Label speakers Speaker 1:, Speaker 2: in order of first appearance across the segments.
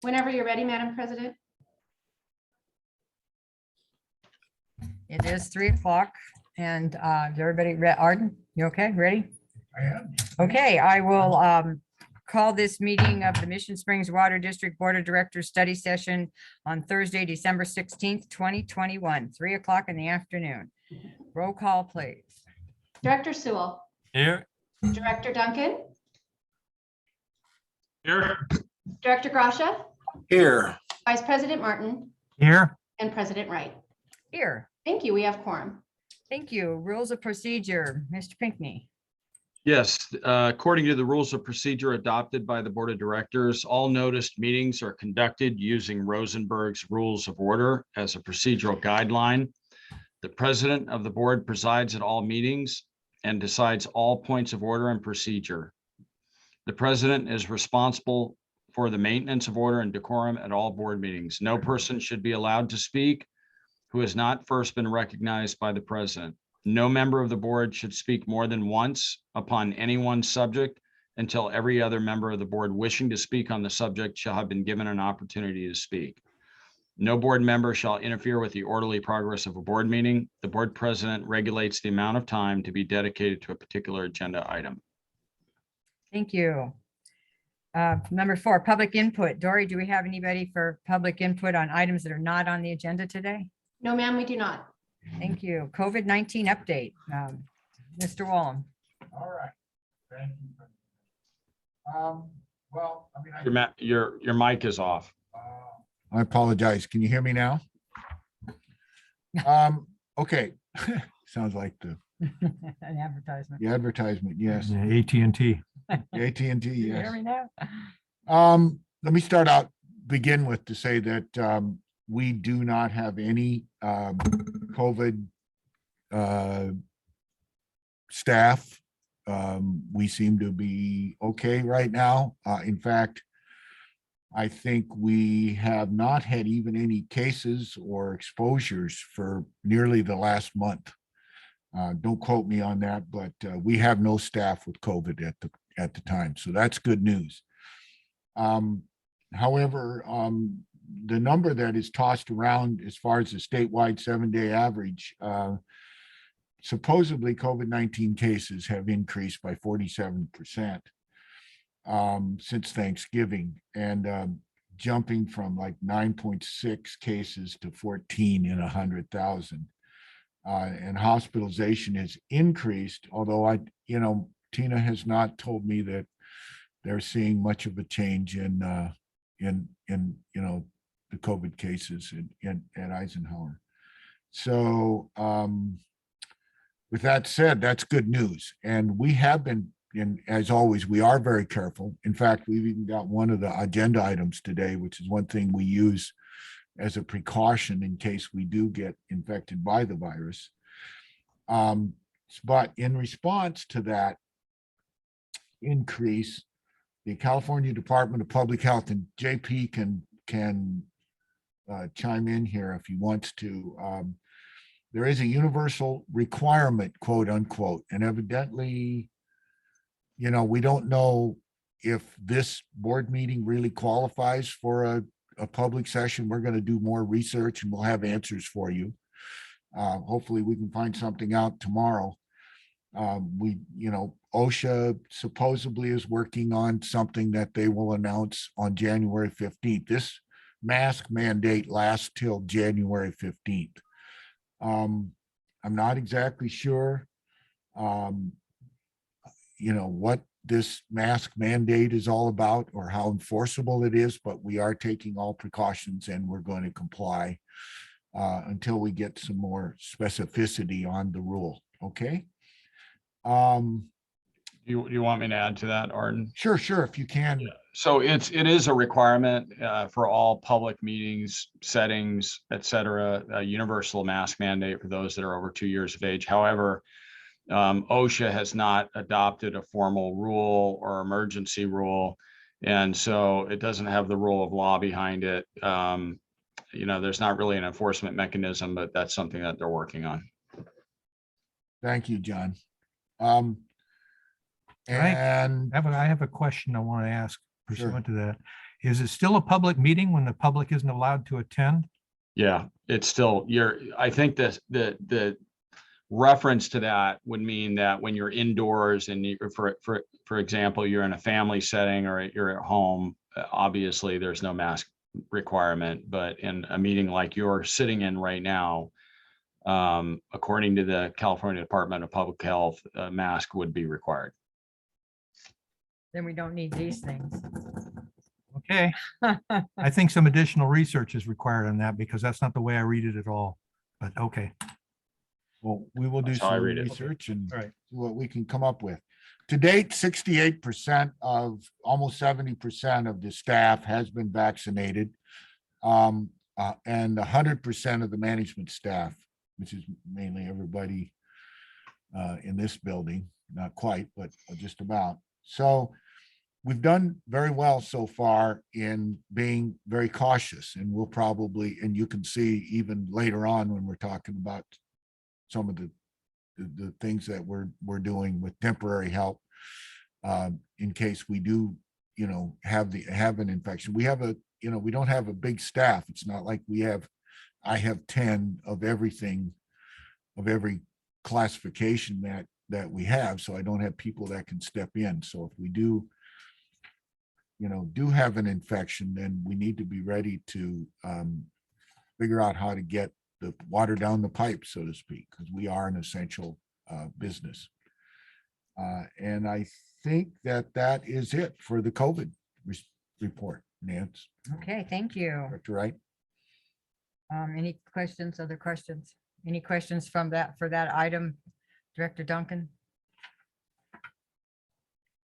Speaker 1: Whenever you're ready, Madam President.
Speaker 2: It is 3 o'clock and is everybody ready? Arden, you okay? Ready?
Speaker 3: I am.
Speaker 2: Okay, I will call this meeting of the Mission Springs Water District Board of Directors study session on Thursday, December 16th, 2021, 3 o'clock in the afternoon. Roll call, please.
Speaker 1: Director Sewell.
Speaker 3: Here.
Speaker 1: Director Duncan.
Speaker 3: Here.
Speaker 1: Director Grasha.
Speaker 3: Here.
Speaker 1: Vice President Martin.
Speaker 3: Here.
Speaker 1: And President Wright.
Speaker 2: Here.
Speaker 1: Thank you. We have quorum.
Speaker 2: Thank you. Rules of procedure, Mr. Pinckney.
Speaker 4: Yes, according to the rules of procedure adopted by the Board of Directors, all noticed meetings are conducted using Rosenberg's Rules of Order as a procedural guideline. The president of the board presides at all meetings and decides all points of order and procedure. The president is responsible for the maintenance of order and decorum at all board meetings. No person should be allowed to speak who has not first been recognized by the president. No member of the board should speak more than once upon any one subject until every other member of the board wishing to speak on the subject shall have been given an opportunity to speak. No board member shall interfere with the orderly progress of a board meeting. The board president regulates the amount of time to be dedicated to a particular agenda item.
Speaker 2: Thank you. Number 4, public input. Dory, do we have anybody for public input on items that are not on the agenda today?
Speaker 1: No, ma'am, we do not.
Speaker 2: Thank you. COVID-19 update. Mr. Wallum.
Speaker 3: All right. Thank you. Well, I mean,
Speaker 4: Your mic is off.
Speaker 3: I apologize. Can you hear me now? Okay. Sounds like
Speaker 2: An advertisement.
Speaker 3: the advertisement. Yes.
Speaker 5: AT&T.
Speaker 3: AT&T.
Speaker 2: You hear
Speaker 3: Yes.
Speaker 2: me now?
Speaker 3: Let me begin with to say that we do not have any COVID staff. We seem to be okay right now. In fact, I think we have not had even any cases or exposures for nearly the last month. Don't quote me on that, but we have no staff with COVID at the time, so that's good news. However, the number that is tossed around as far as the statewide 7-day average, supposedly COVID-19 cases have increased by 47% since Thanksgiving, and jumping from like 9.6 cases to 14 in 100,000. And hospitalization has increased, although Tina has not told me that they're seeing much of a change in the COVID cases at Eisenhower. So with that said, that's good news. And we have been, and as always, we are very careful. In fact, we've even got one of the agenda items today, which is one thing we use as a precaution in case we do get infected by the virus. But in response to that increase, the California Department of Public Health, and JP can chime in here if he wants to. There is a universal requirement, quote unquote, and evidently, we don't know if this board meeting really qualifies for a public session. We're going to do more research and we'll have answers for you. Hopefully we can find something out tomorrow. OSHA supposedly is working on something that they will announce on January 15th. This mask mandate lasts till January 15th. I'm not exactly sure, what this mask mandate is all about or how enforceable it is, but we are taking all precautions and we're going to comply until we get some more specificity on the rule. Okay.
Speaker 4: You want me to add to that, Arden?
Speaker 3: Sure, if you can.
Speaker 4: So it is a requirement for all public meetings, settings, et cetera, a universal mask mandate for those that are over 2 years of age. However, OSHA has not adopted a formal rule or emergency rule. And so it doesn't have the rule of law behind it. There's not really an enforcement mechanism, but that's something that they're working on.
Speaker 3: Thank you, John.
Speaker 5: I have a question I want to ask pursuant to that. Is it still a public meeting when the public isn't allowed to attend?
Speaker 4: Yeah, it's still, I think the reference to that would mean that when you're indoors and for example, you're in a family setting or you're at home, obviously there's no mask requirement, but in a meeting like you're sitting in right now, according to the California Department of Public Health, a mask would be required.
Speaker 2: Then we don't need these things.
Speaker 5: Okay, I think some additional research is required on that because that's not the way I read it at all. But okay,
Speaker 3: Well, we will do
Speaker 4: That's how I
Speaker 3: some
Speaker 4: read it.
Speaker 3: research and
Speaker 5: all right.
Speaker 3: see what we can come up with. To date, 68% of, almost 70% of the staff has been vaccinated. And 100% of the management staff, which is mainly everybody in this building, not quite, but just about. So we've done very well so far in being very cautious, and we'll probably, and you can see even later on when we're talking about some of the things that we're doing with temporary help in case we do, have an infection. We have we don't have a big staff. It's not like I have 10 of everything, of every classification that we have. So I don't have people that can step in. So if we do have an infection, then we need to be ready to figure out how to get the water down the pipe, so to speak, because we are an essential business. And I think that is it for the COVID report, Nance.
Speaker 2: Okay, thank you.
Speaker 3: Director Wright?
Speaker 2: Any questions, other questions? Any questions for that item, Director Duncan?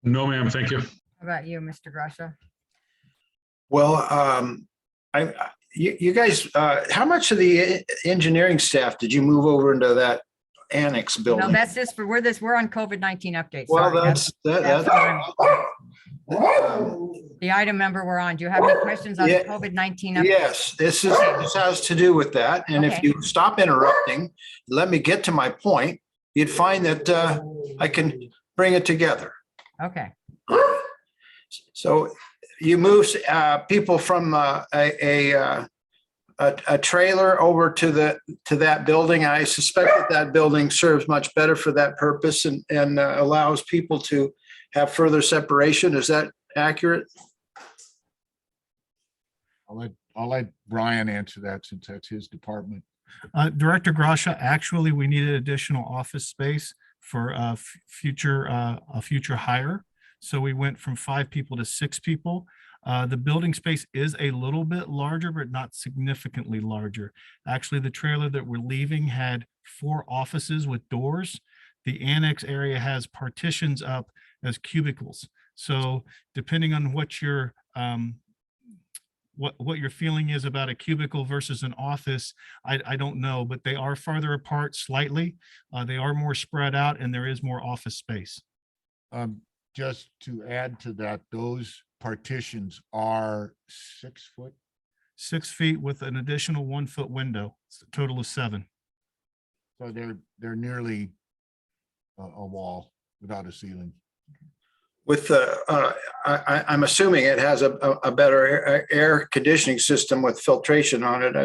Speaker 6: No, ma'am, thank you.
Speaker 2: How about you, Mr. Grasha?
Speaker 7: Well, you guys, how much of the engineering staff did you move over into that annex
Speaker 2: No,
Speaker 7: building?
Speaker 2: that's just for, we're on COVID-19 update.
Speaker 7: Well,
Speaker 2: Sorry,
Speaker 7: that's
Speaker 2: that's the item number we're on. Do you have any questions on the
Speaker 7: Yeah.
Speaker 2: COVID-19 update?
Speaker 7: yes, this has to do with that. And if
Speaker 2: Okay.
Speaker 7: you stop interrupting, let me get to my point, you'd find that I can bring it together.
Speaker 2: Okay,
Speaker 7: So you move people from a trailer over to that building. I suspect that building serves much better for that purpose and allows people to have further separation. Is that accurate?
Speaker 3: I'll let Brian answer that since that's his department.
Speaker 5: Director Grasha, actually, we needed additional office space for a future hire. So we went from 5 people to 6 people. The building space is a little bit larger, but not significantly larger. Actually, the trailer that we're leaving had 4 offices with doors. The annex area has partitions up as cubicles. So depending on what your feeling is about a cubicle versus an office, I don't know, but they are farther apart slightly. They are more spread out and there is more office space.
Speaker 3: Just to add to that, those partitions are 6 foot.
Speaker 5: 6 feet with an additional 1 foot window. It's a total of 7.
Speaker 3: So they're nearly a wall without a ceiling.
Speaker 7: With I'm assuming it has a better air conditioning system with filtration on it,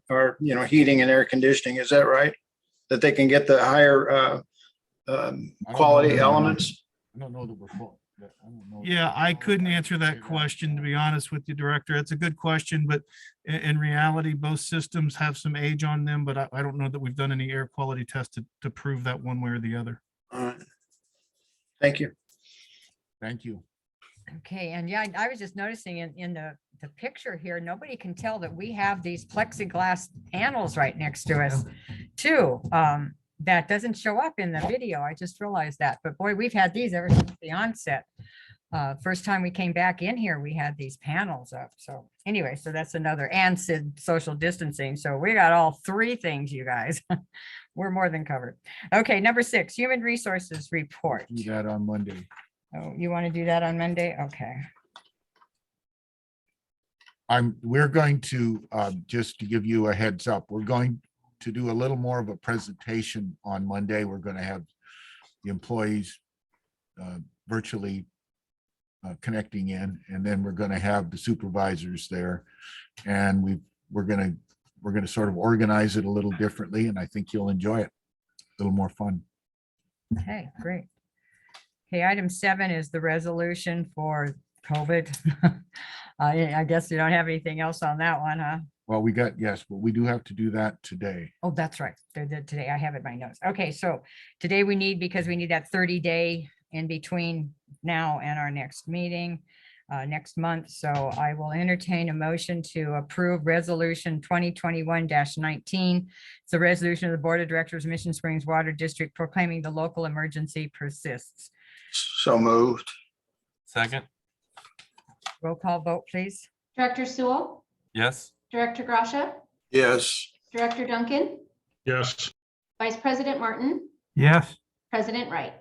Speaker 7: or heating and air conditioning. Is that right? That they can get the higher quality elements.
Speaker 3: I don't know that we're full. I don't know.
Speaker 5: Yeah, I couldn't answer that question, to be honest with you, Director. It's a good question, but in reality, both systems have some age on them, but I don't know that we've done any air quality tests to prove that one way or the other.
Speaker 7: All right. Thank you.
Speaker 3: Thank you.
Speaker 2: okay. And yeah, I was just noticing in the picture here, nobody can tell that we have these plexiglass panels right next to us too. That doesn't show up in the video. I just realized that, but boy, we've had these ever since the onset. First time we came back in here, we had these panels up. So anyway, so that's another, and social distancing. So we got all 3 things, you guys. We're more than covered. Okay, number 6, human resources report.
Speaker 3: Do that on Monday.
Speaker 2: Oh, you want to do that on Monday? Okay.
Speaker 3: We're going to, just to give you a heads up, we're going to do a little more of a presentation on Monday. We're going to have the employees virtually connecting in, and then we're going to have the supervisors there. And we're going to sort of organize it a little differently, and I think you'll enjoy it. A little more fun.
Speaker 2: Okay, great. Okay, item 7 is the resolution for COVID. I guess you don't have anything else on that one, huh?
Speaker 3: Well, yes, but we do have to do that today.
Speaker 2: Oh, that's right. Today I have it in my notes. Okay, so today we need, because we need that 30-day in between now and our next meeting next month. So I will entertain a motion to approve resolution 2021-19. It's a resolution of the Board of Directors, Mission Springs Water District proclaiming the local emergency persists.
Speaker 7: So moved.
Speaker 6: Second,
Speaker 2: Roll call vote, please.
Speaker 1: Director Sewell,
Speaker 6: yes.
Speaker 1: Director Gracia,
Speaker 7: Yes.
Speaker 1: Director Duncan,
Speaker 4: Yes.
Speaker 1: Vice President Martin,
Speaker 5: Yes.
Speaker 1: President Wright.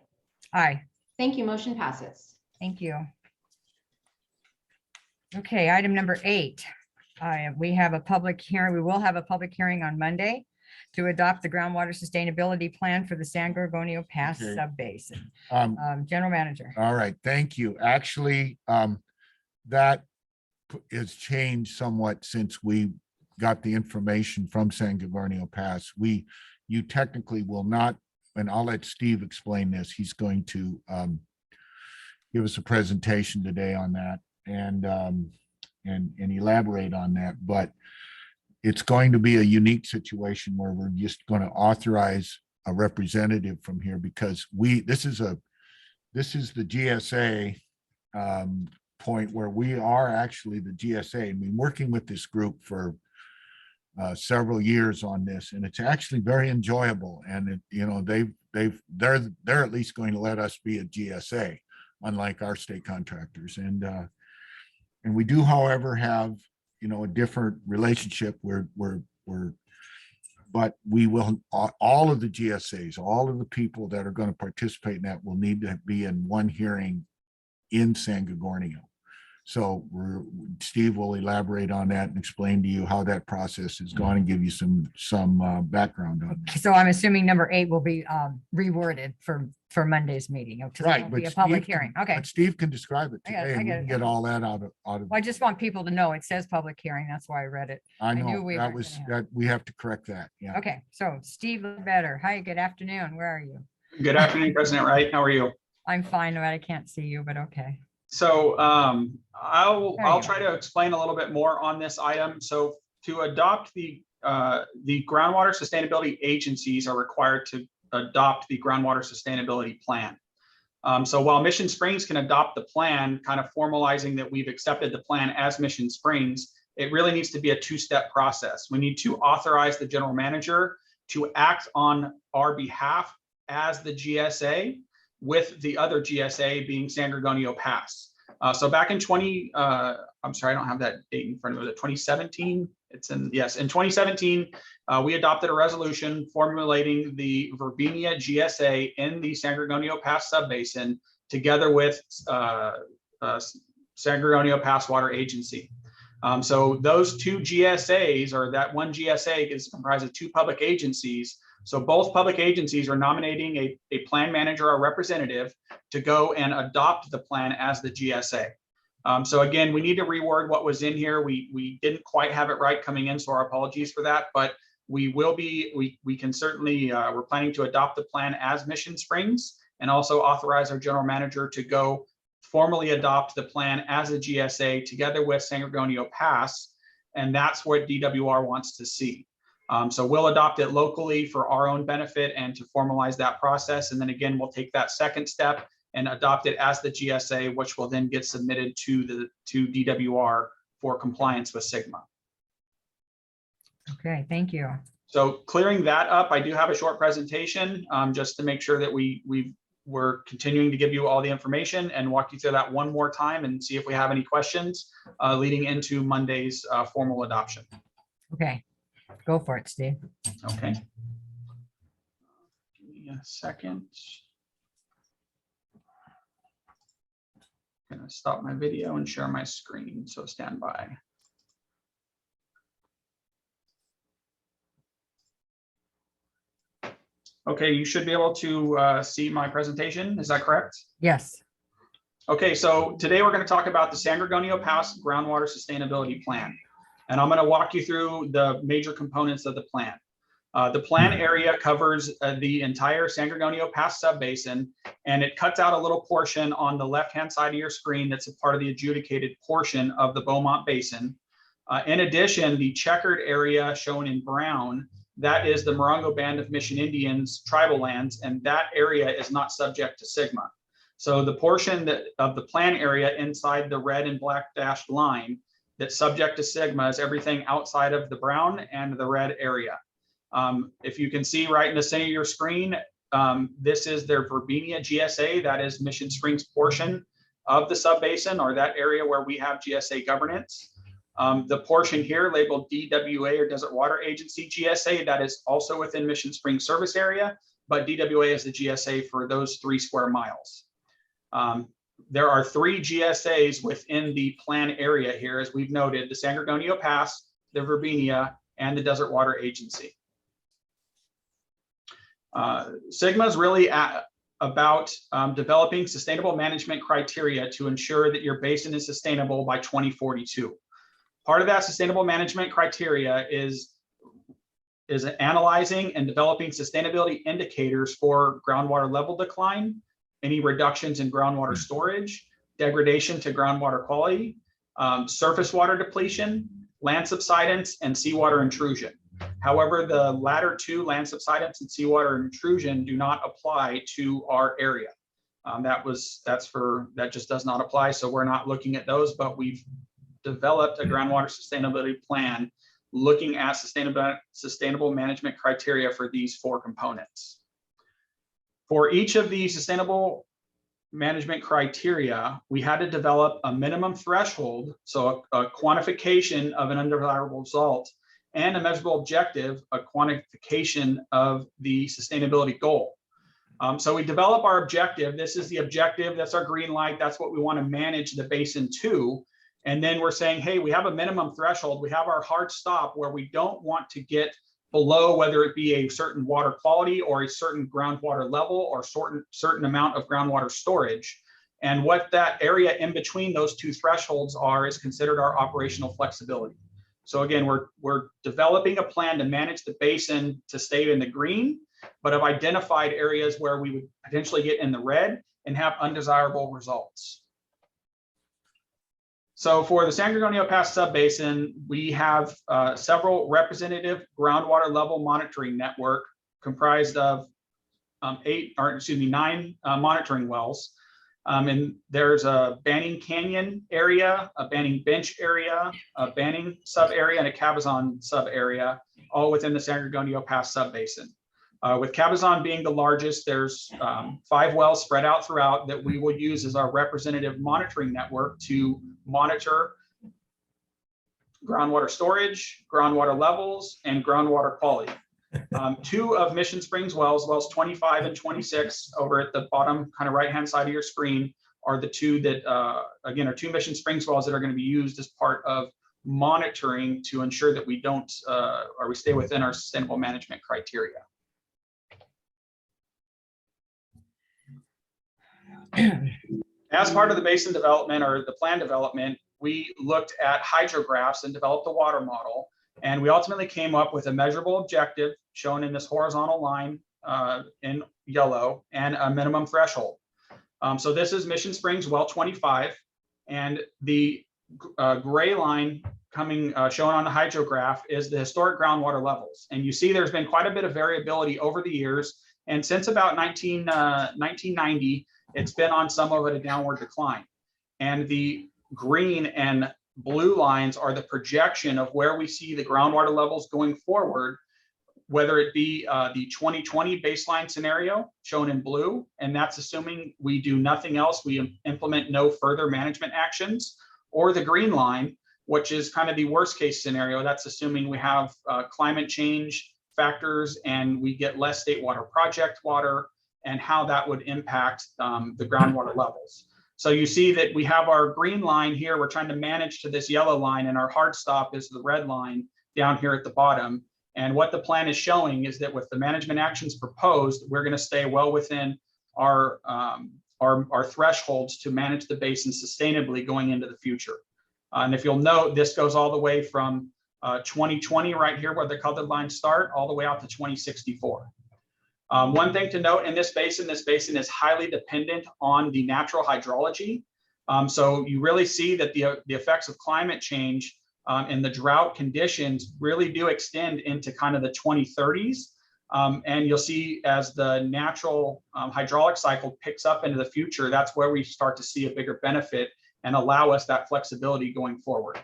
Speaker 2: Aye.
Speaker 1: Thank you. Motion passes.
Speaker 2: Thank you. Okay, item number 8. We have a public hearing. We will have a public hearing on Monday to adopt the groundwater sustainability plan for the San Gorgonio Pass
Speaker 3: Okay.
Speaker 2: subbasin. General Manager.
Speaker 3: All right, thank you. Actually, that has changed somewhat since we got the information from San Gorgonio Pass. You technically will not, and I'll let Steve explain this. He's going to give us a presentation today on that and elaborate on that. But it's going to be a unique situation where we're just going to authorize a representative from here, because this is the GSA point where we are actually the GSA. I mean, working with this group for several years on this, and it's actually very enjoyable. And they're at least going to let us be a GSA, unlike our state contractors. And we do, however, have a different relationship but we will, all of the GSAs, all of the people that are going to participate in that will need to be in one hearing in San Gorgonio. So Steve will elaborate on that and explain to you how that process is going and give you some background on it.
Speaker 2: So I'm assuming number 8 will be reworded for Monday's meeting. Because
Speaker 3: Right,
Speaker 2: it'll be
Speaker 3: but
Speaker 2: a public
Speaker 3: Steve
Speaker 2: hearing.
Speaker 3: can-
Speaker 2: Okay.
Speaker 3: but Steve can describe it
Speaker 2: I got it,
Speaker 3: today,
Speaker 2: I
Speaker 3: and we
Speaker 2: get
Speaker 3: can
Speaker 2: it.
Speaker 3: get all that out of.
Speaker 2: Well, I just want people to know it says public hearing. That's why I read it.
Speaker 3: I
Speaker 2: knew
Speaker 3: know
Speaker 2: we
Speaker 3: that
Speaker 2: weren't
Speaker 3: was,
Speaker 2: gonna
Speaker 3: that we have to correct that. Yeah.
Speaker 2: Okay, so Steve Better. Hi, good afternoon. Where are you?
Speaker 8: Good afternoon, President Wright. How are you?
Speaker 2: I'm fine, but I can't see you, but okay.
Speaker 8: So
Speaker 2: There you
Speaker 8: I'll try to explain a little bit more on this item. So to adopt the groundwater sustainability agencies are required to adopt the groundwater sustainability plan. So while Mission Springs can adopt the plan, kind of formalizing that we've accepted the plan as Mission Springs, it really needs to be a 2-step process. We need to authorize the general manager to act on our behalf as the GSA, with the other GSA being San Gorgonio Pass. So back in I'm sorry, I don't have that date in front of me. Was it 2017? In 2017, we adopted a resolution formulating the Verbenia GSA in the San Gorgonio Pass subbasin together with San Gorgonio Pass Water Agency. So those 2 GSAs, or that one GSA, is comprised of 2 public agencies. So both public agencies are nominating a plan manager or representative to go and adopt the plan as the GSA. So again, we need to reword what was in here. We didn't quite have it right coming in, so our apologies for that. But we can certainly, we're planning to adopt the plan as Mission Springs, and also authorize our general manager to go formally adopt the plan as a GSA together with San Gorgonio Pass. And that's what DWR wants to see. So we'll adopt it locally for our own benefit and to formalize that process. And then again, we'll take that second step and adopt it as the GSA, which will then get submitted to DWR for compliance with Sigma.
Speaker 2: Okay, thank you.
Speaker 8: So clearing that up, I do have a short presentation just to make sure that we're continuing to give you all the information and walk you through that one more time and see if we have any questions leading into Monday's formal adoption.
Speaker 2: Okay, go for it, Steve.
Speaker 8: Okay. Give me a second. I'm gonna stop my video and share my screen, so stand by. Okay, you should be able to see my presentation. Is that correct?
Speaker 2: Yes.
Speaker 8: Okay, so today we're going to talk about the San Gorgonio Pass Groundwater Sustainability Plan. And I'm going to walk you through the major components of the plan. The plan area covers the entire San Gorgonio Pass subbasin, and it cuts out a little portion on the left-hand side of your screen that's a part of the adjudicated portion of the Beaumont Basin. In addition, the checkered area shown in brown, that is the Morongo Band of Mission Indians tribal lands, and that area is not subject to SGMA. So the portion of the plan area inside the red and black dashed line that's subject to SGMA is everything outside of the brown and the red area. If you can see right in the center of your screen, this is their Verbinia GSA, that is Mission Springs portion of the subbasin, or that area where we have GSA governance. The portion here labeled DWA or Desert Water Agency GSA, that is also within Mission Springs service area, but DWA is the GSA for those 3 square miles. There are 3 GSAs within the plan area here, as we've noted, the San Gorgonio Pass, the Verbinia, and the Desert Water Agency. SGMA is really about developing sustainable management criteria to ensure that your basin is sustainable by 2042. Part of that sustainable management criteria is analyzing and developing sustainability indicators for groundwater level decline, any reductions in groundwater storage, degradation to groundwater quality, surface water depletion, land subsidence, and seawater intrusion. However, the latter 2, land subsidence and seawater intrusion, do not apply to our area. That just does not apply. So we're not looking at those, but we've developed a groundwater sustainability plan looking at sustainable management criteria for these 4 components. For each of these sustainable management criteria, we had to develop a minimum threshold, so a quantification of an undesirable result, and a measurable objective, a quantification of the sustainability goal. So we develop our objective. This is the objective. That's our green light. That's what we want to manage the basin to. And then we're saying, hey, we have a minimum threshold. We have our hard stop where we don't want to get below, whether it be a certain water quality or a certain groundwater level or certain amount of groundwater storage. And what that area in between those 2 thresholds is considered our operational flexibility. So again, we're developing a plan to manage the basin to stay in the green, but have identified areas where we would potentially get in the red and have undesirable results. So for the San Gorgonio Pass subbasin, we have several representative groundwater level monitoring network comprised of 9 monitoring wells. And there's a Banning Canyon area, a Banning Bench area, a Banning sub area, and a Cabazon sub area, all within the San Gorgonio Pass subbasin. With Cabazon being the largest, there's 5 wells spread out throughout that we will use as our representative monitoring network to monitor groundwater storage, groundwater levels, and groundwater quality. 2 of Mission Springs wells 25 and 26, over at the bottom kind of right-hand side of your screen, are the 2 that, again, are 2 Mission Springs wells that are going to be used as part of monitoring to ensure that we don't, or we stay within our sustainable management criteria. As part of the basin development or the plan development, we looked at hydrographs and developed a water model. And we ultimately came up with a measurable objective shown in this horizontal line in yellow and a minimum threshold. So this is Mission Springs well 25, and the gray line coming shown on the hydrograph is the historic groundwater levels. And you see there's been quite a bit of variability over the years. And since about 1990, it's been on somewhat of a downward decline. And the green and blue lines are the projection of where we see the groundwater levels going forward, whether it be the 2020 baseline scenario shown in blue, and that's assuming we do nothing else, we implement no further management actions, or the green line, which is kind of the worst case scenario. That's assuming we have climate change factors and we get less state water project water, and how that would impact the groundwater levels. So you see that we have our green line here. We're trying to manage to this yellow line, and our hard stop is the red line down here at the bottom. And what the plan is showing is that with the management actions proposed, we're going to stay well within our are thresholds to manage the basin sustainably going into the future. And if you'll note, this goes all the way from 2020 right here where the colored lines start all the way out to 2064. One thing to note in this basin is highly dependent on the natural hydrology. So you really see that the effects of climate change and the drought conditions really do extend into kind of the 2030s. And you'll see as the natural hydraulic cycle picks up into the future, that's where we start to see a bigger benefit and allow us that flexibility going forward.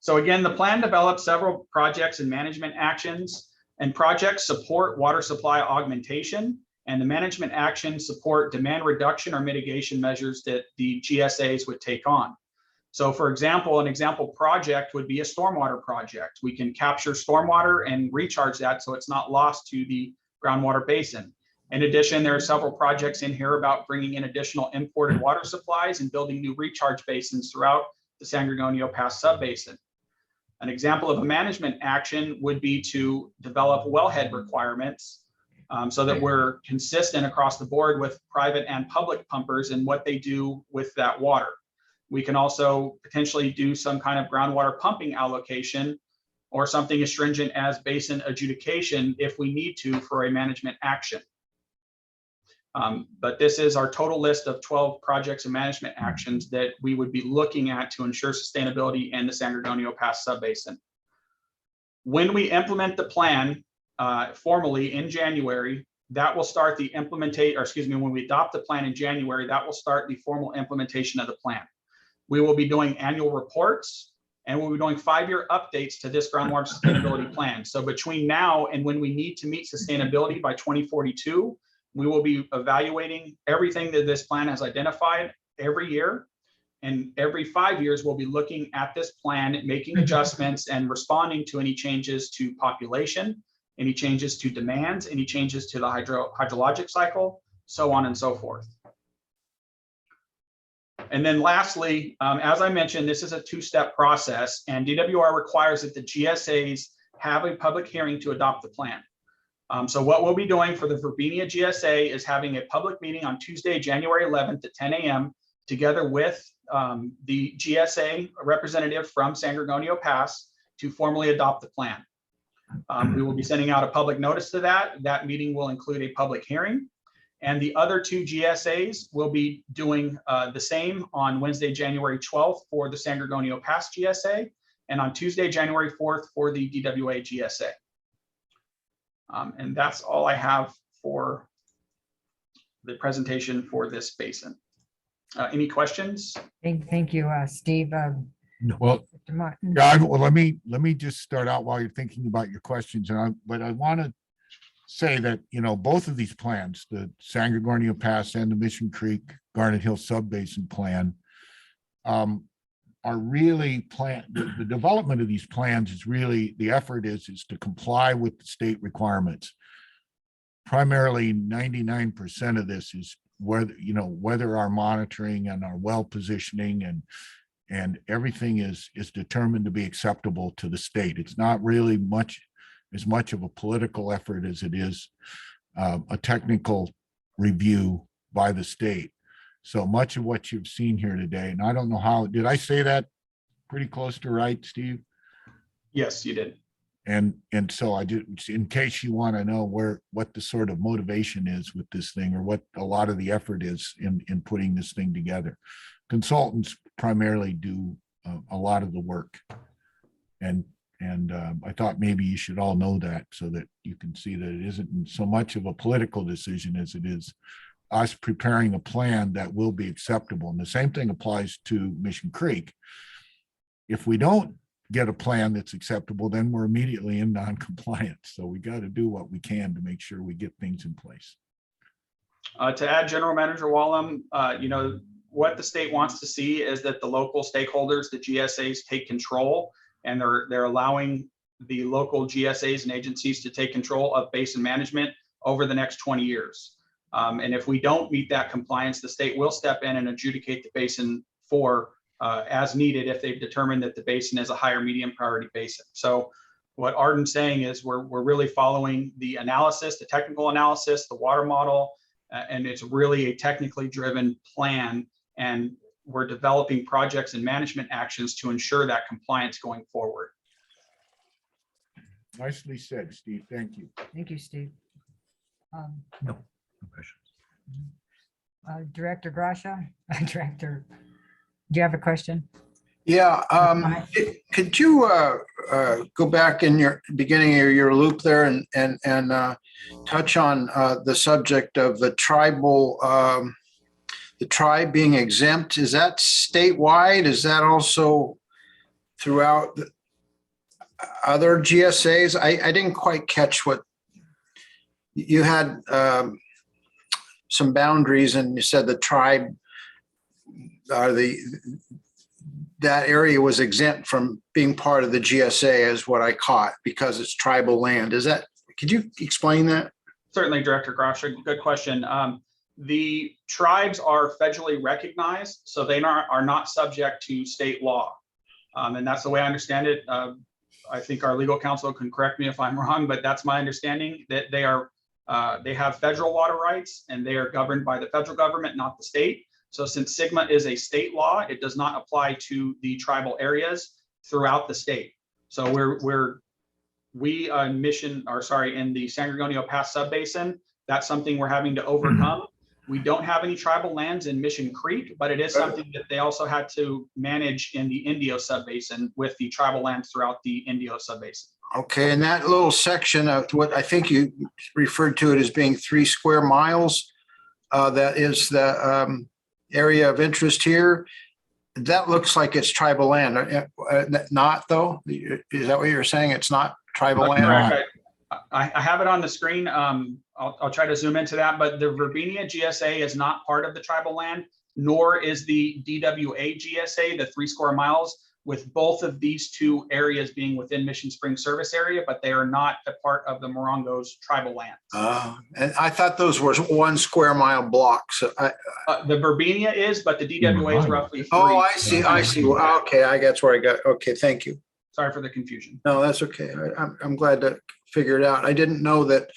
Speaker 8: So again, the plan develops several projects and management actions, and projects support water supply augmentation, and the management actions support demand reduction or mitigation measures that the GSAs would take on. So for example, an example project would be a stormwater project. We can capture stormwater and recharge that so it's not lost to the groundwater basin. In addition, there are several projects in here about bringing in additional imported water supplies and building new recharge basins throughout the San Gorgonio Pass subbasin. An example of a management action would be to develop wellhead requirements so that we're consistent across the board with private and public pumpers and what they do with that water. We can also potentially do some kind of groundwater pumping allocation or something as stringent as basin adjudication if we need to for a management action. But this is our total list of 12 projects and management actions that we would be looking at to ensure sustainability in the San Gorgonio Pass subbasin. When we implement the plan formally in January, that will start the when we adopt the plan in January, that will start the formal implementation of the plan. We will be doing annual reports and we'll be doing 5-year updates to this groundwater sustainability plan. So between now and when we need to meet sustainability by 2042, we will be evaluating everything that this plan has identified every year. And every 5 years, we'll be looking at this plan, making adjustments and responding to any changes to population, any changes to demands, any changes to the hydrologic cycle, so on and so forth. And then lastly, as I mentioned, this is a 2-step process, and DWR requires that the GSAs have a public hearing to adopt the plan. So what we'll be doing for the Verbinia GSA is having a public meeting on Tuesday, January 11th at 10 a.m. together with the GSA representative from San Gorgonio Pass to formally adopt the plan. We will be sending out a public notice to that. That meeting will include a public hearing. And the other 2 GSAs will be doing the same on Wednesday, January 12th for the San Gorgonio Pass GSA, and on Tuesday, January 4th for the DWA GSA. And that's all I have for the presentation for this basin. Any questions?
Speaker 2: Thank you, Steve.
Speaker 3: Well,
Speaker 2: Mr. Martin.
Speaker 3: yeah, well, let me just start out while you're thinking about your questions. But I want to say that, both of these plans, the San Gorgonio Pass and the Mission Creek Garnet Hill Subbasin plan, are really the development of these plans is really, the effort is to comply with the state requirements. Primarily 99% of this is whether our monitoring and our well positioning and everything is determined to be acceptable to the state. It's not really as much of a political effort as it is a technical review by the state. So much of what you've seen here today, and I don't know how, did I say that pretty close to right, Steve?
Speaker 8: Yes, you did.
Speaker 3: And so I just, in case you want to know what the sort of motivation is with this thing, or what a lot of the effort is in putting this thing together. Consultants primarily do a lot of the work. And I thought maybe you should all know that, so that you can see that it isn't so much of a political decision as it is us preparing a plan that will be acceptable. And the same thing applies to Mission Creek. If we don't get a plan that's acceptable, then we're immediately in non-compliance. So we got to do what we can to make sure we get things in place.
Speaker 8: To add, General Manager Wallem, what the state wants to see is that the local stakeholders, the GSAs, take control, and they're allowing the local GSAs and agencies to take control of basin management over the next 20 years. And if we don't meet that compliance, the state will step in and adjudicate the basin for as needed if they've determined that the basin is a higher medium priority basin. So what Arden's saying is we're really following the analysis, the technical analysis, the water model, And it's really a technically driven plan. And we're developing projects and management actions to ensure that compliance going forward.
Speaker 3: Nicely said, Steve. Thank you.
Speaker 2: Thank you, Steve.
Speaker 6: No questions.
Speaker 2: Director Gracia, Director, do you have a question?
Speaker 7: Yeah, could you go back in your beginning of your loop there and touch on the subject of the tribe being exempt? Is that statewide? Is that also throughout the other GSAs? I didn't quite catch what you had. Some boundaries, and you said the tribe that area was exempt from being part of the GSA, is what I caught, because it's tribal land. Could you explain that?
Speaker 8: Certainly, Director Gracia, good question. The tribes are federally recognized, so they are not subject to state law. And that's the way I understand it. I think our legal counsel can correct me if I'm wrong, but that's my understanding, that they have federal water rights and they are governed by the federal government, not the state. So since SGMA is a state law, it does not apply to the tribal areas throughout the state. So in the San Gorgonio Pass Subbasin, that's something we're having to overcome. We don't have any tribal lands in Mission Creek, but it is something that they also had to manage in the Indio Subbasin with the tribal lands throughout the Indio Subbasin.
Speaker 7: Okay, and that little section of what I think you referred to it as being 3 square miles, that is the area of interest here. That looks like it's tribal land. Not though? Is that what you're saying? It's not tribal land?
Speaker 8: Correct. I have it on the screen. I'll try to zoom into that, but the Verbinia GSA is not part of the tribal land, nor is the DWA GSA, the 3 square miles, with both of these two areas being within Mission Springs service area, but they are not a part of the Morongos tribal land.
Speaker 7: And I thought those were 1 square mile blocks.
Speaker 8: The Verbinia is, but the DWA is roughly 3.
Speaker 7: Oh, I see. Well, okay, I guess where I got. Okay, thank you.
Speaker 8: Sorry for the confusion.
Speaker 7: No, that's okay. I'm glad to figure it out. I didn't know that.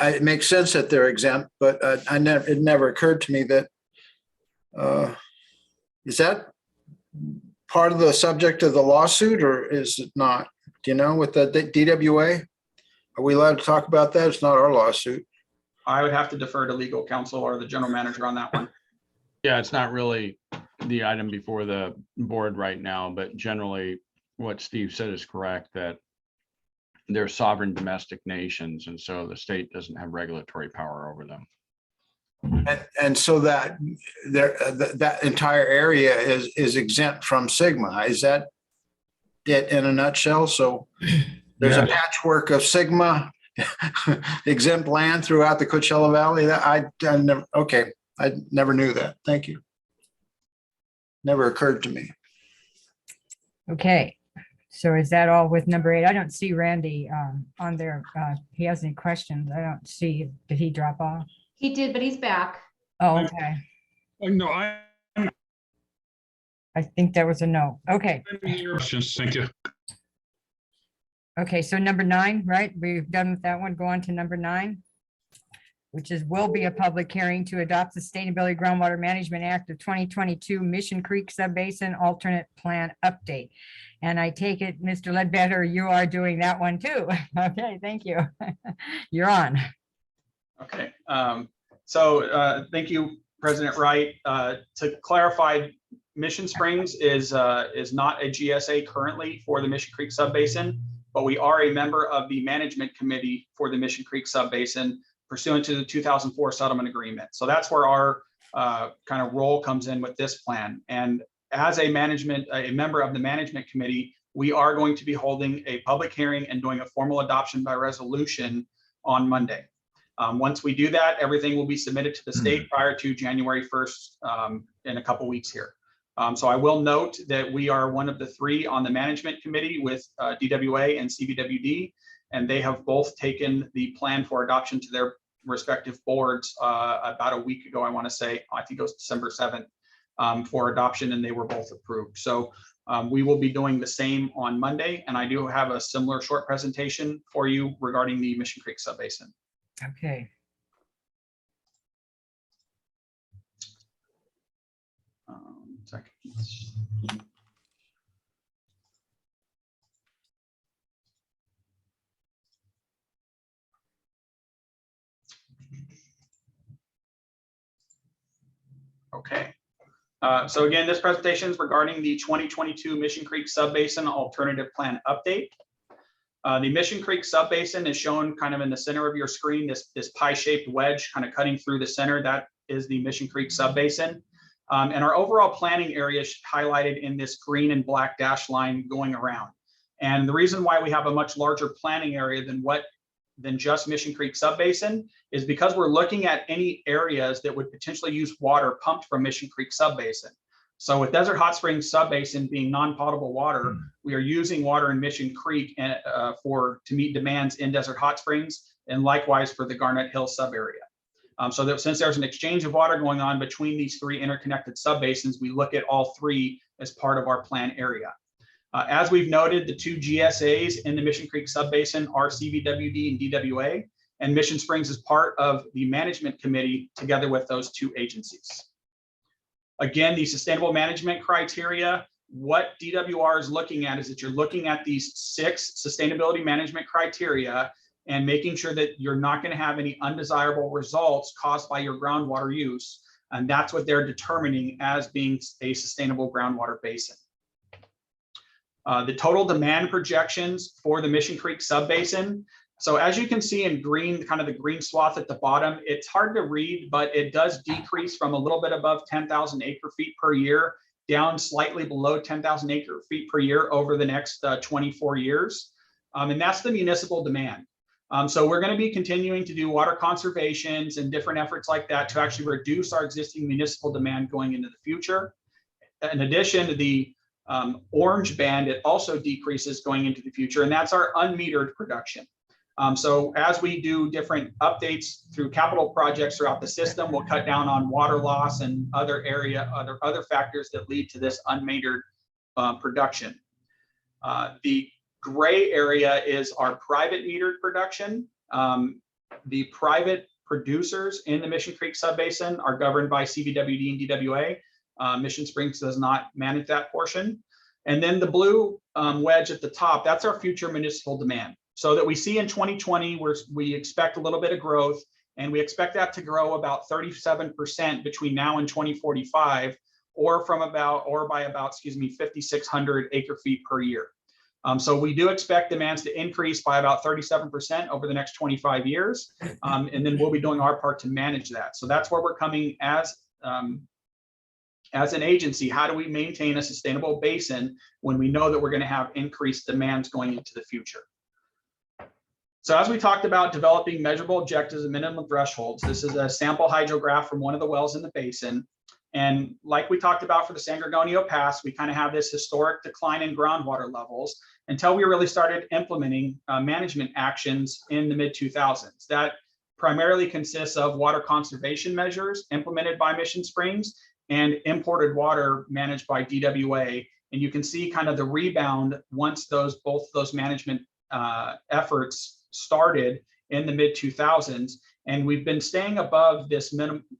Speaker 7: It makes sense that they're exempt, but it never occurred to me that. Is that part of the subject of the lawsuit, or is it not? Do you know, with the DWA? Are we allowed to talk about that? It's not our lawsuit.
Speaker 8: I would have to defer to legal counsel or the general manager on that one.
Speaker 4: Yeah, it's not really the item before the board right now, but generally what Steve said is correct, that they're sovereign domestic nations, and so the state doesn't have regulatory power over them.
Speaker 7: And so that entire area is exempt from SGMA. Is that it in a nutshell? So there's a patchwork of SGMA exempt land throughout the Coachella Valley. I never knew that. Thank you. Never occurred to me.
Speaker 2: Okay, so is that all with number 8? I don't see Randy on there. He has any questions? I don't see. Did he drop off?
Speaker 1: He did, but he's back.
Speaker 2: Oh, okay.
Speaker 9: No,
Speaker 2: I think that was a no. Okay.
Speaker 9: questions. Thank you.
Speaker 2: Okay, so number 9, right? We've done with that one. Go on to number 9, which will be a public hearing to adopt the Sustainability Groundwater Management Act of 2022 Mission Creek Subbasin Alternate Plan Update. And I take it, Mr. Ledbetter, you are doing that one too. Okay, thank you. You're on.
Speaker 8: Okay, thank you, President Wright. To clarify, Mission Springs is not a GSA currently for the Mission Creek Subbasin, but we are a member of the management committee for the Mission Creek Subbasin pursuant to the 2004 settlement agreement. So that's where our kind of role comes in with this plan. And as a member of the management committee, we are going to be holding a public hearing and doing a formal adoption by resolution on Monday. Once we do that, everything will be submitted to the state prior to January 1st in a couple weeks here. So I will note that we are one of the 3 on the management committee with DWA and CBWD, and they have both taken the plan for adoption to their respective boards about a week ago, I want to say. I think it was December 7th for adoption, and they were both approved. So we will be doing the same on Monday, and I do have a similar short presentation for you regarding the Mission Creek Subbasin.
Speaker 2: Okay.
Speaker 8: Seconds. Okay. So again, this presentation is regarding the 2022 Mission Creek Subbasin Alternative Plan Update. The Mission Creek Subbasin is shown kind of in the center of your screen, this pie-shaped wedge kind of cutting through the center. That is the Mission Creek Subbasin. And our overall planning area is highlighted in this green and black dash line going around. And the reason why we have a much larger planning area than just Mission Creek Subbasin is because we're looking at any areas that would potentially use water pumped from Mission Creek Subbasin. So with Desert Hot Springs Subbasin being non-potable water, we are using water in Mission Creek to meet demands in Desert Hot Springs, and likewise for the Garnet Hill subarea. So that since there's an exchange of water going on between these three interconnected subbasins, we look at all three as part of our plan area. As we've noted, the two GSAs in the Mission Creek Subbasin are CVWD and DWA, and Mission Springs is part of the management committee together with those two agencies. Again, the sustainable management criteria, what DWR is looking at is that you're looking at these 6 sustainability management criteria and making sure that you're not going to have any undesirable results caused by your groundwater use. And that's what they're determining as being a sustainable groundwater basin. The total demand projections for the Mission Creek Subbasin. So as you can see in green, kind of the green swath at the bottom, it's hard to read, but it does decrease from a little bit above 10,000 acre feet per year down slightly below 10,000 acre feet per year over the next 24 years. And that's the municipal demand. So we're going to be continuing to do water conservations and different efforts like that to actually reduce our existing municipal demand going into the future. In addition to the orange band, it also decreases going into the future, and that's our unmetered production. So as we do different updates through capital projects throughout the system, we'll cut down on water loss and other factors that lead to this unmetered production. The gray area is our private metered production. The private producers in the Mission Creek Subbasin are governed by CVWD and DWA. Mission Springs does not manage that portion. And then the blue wedge at the top, that's our future municipal demand. So that we see in 2020, we expect a little bit of growth, and we expect that to grow about 37% between now and 2045, or by about 5,600 acre feet per year. So we do expect demands to increase by about 37% over the next 25 years. And then we'll be doing our part to manage that. So that's where we're coming as an agency. How do we maintain a sustainable basin when we know that we're going to have increased demands going into the future? So as we talked about developing measurable objectives and minimum thresholds, this is a sample hydrograph from one of the wells in the basin. And like we talked about for the San Gorgonio Pass, we kind of have this historic decline in groundwater levels until we really started implementing management actions in the mid-2000s. That primarily consists of water conservation measures implemented by Mission Springs and imported water managed by DWA. And you can see kind of the rebound once both those management efforts started in the mid-2000s. And we've been staying above this